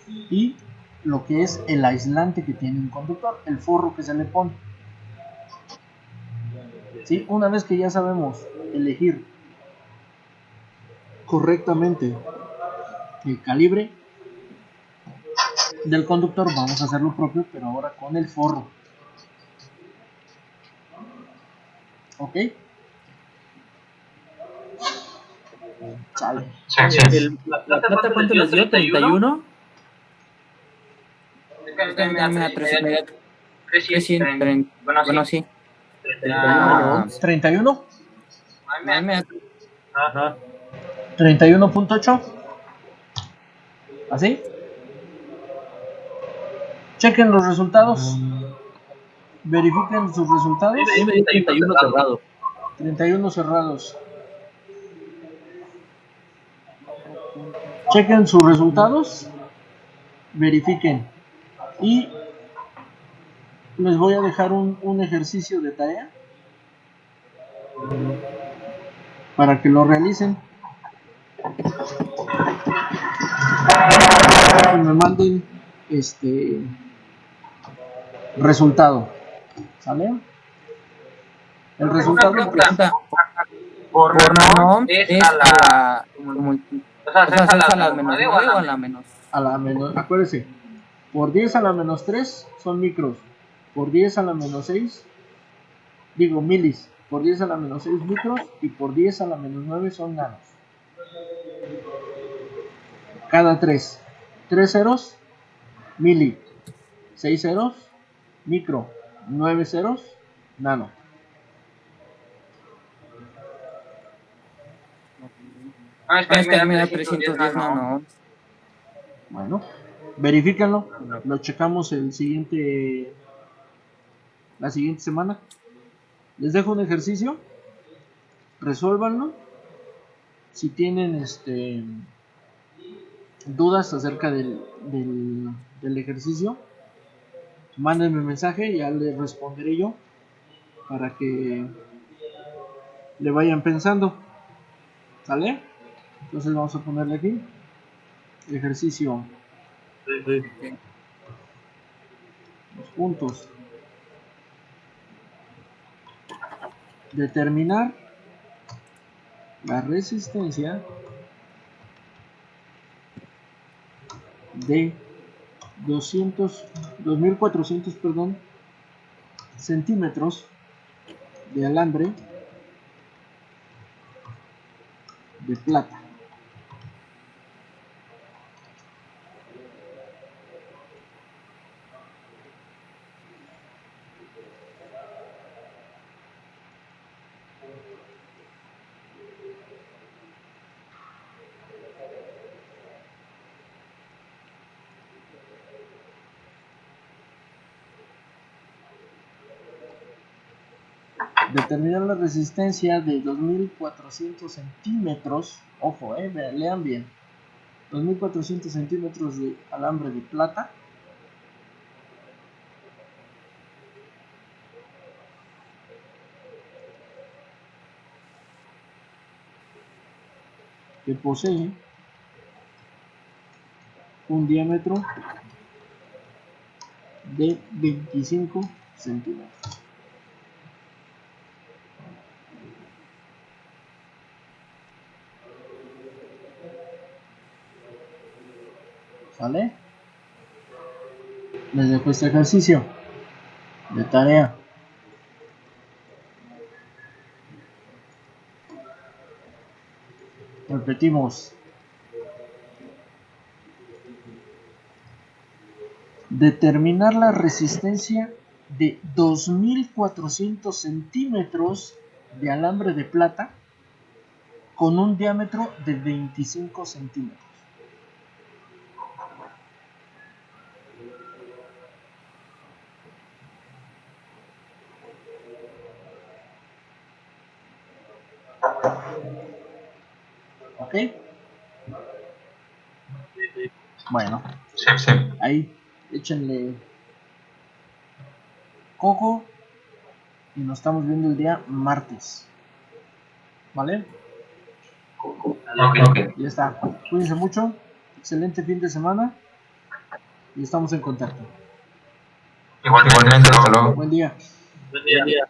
y lo que es el aislante que tiene un conductor, el forro que se le pone. ¿Sí? Una vez que ya sabemos elegir correctamente el calibre del conductor, vamos a hacer lo propio, pero ahora con el forro. ¿Ok? Sale. La plata, ¿cuánto les dio? ¿31? Es que a mí me da 300, bueno, sí. 31. Ajá. 31.8. ¿Así? Chequen los resultados. Verifiquen sus resultados. Sí, me dio 31 cerrado. 31 cerrados. Chequen sus resultados. Verifiquen. Y les voy a dejar un ejercicio de tarea para que lo realicen. Que me manden resultado. ¿Sale? El resultado por nano es a la o sea, es a la menos 9 o a la menos. A la menos, acuérdense, por 10 a la menos 3 son micros, por 10 a la menos 6, digo milis, por 10 a la menos 6 micros y por 10 a la menos 9 son nanos. Cada 3 ceros, mili, 6 ceros, micro, 9 ceros, nano. Es que a mí me da 310 nano. Bueno, verifíquenlo, lo checamos la siguiente semana. Les dejo un ejercicio, resuélvanlo. Si tienen dudas acerca del ejercicio, mándenme un mensaje, ya les responderé yo para que le vayan pensando. ¿Sale? Entonces vamos a ponerle aquí ejercicio. Los puntos. Determinar la resistencia de 2400 centímetros de alambre de plata. Determinar la resistencia de 2400 centímetros, ojo, lean bien, 2400 centímetros de alambre de plata que posee un diámetro de 25 centímetros. ¿Sale? Les dejo este ejercicio de tarea. Repetimos. Determinar la resistencia de 2400 centímetros de alambre de plata con un diámetro de 25 centímetros. ¿Ok? Bueno, Sí. ahí échenle coco y nos estamos viendo el día martes. ¿Vale? Ok. Ya está. Cuídense mucho. Excelente fin de semana. Y estamos en contacto. Igualmente, hasta luego. Buen día. Buen día.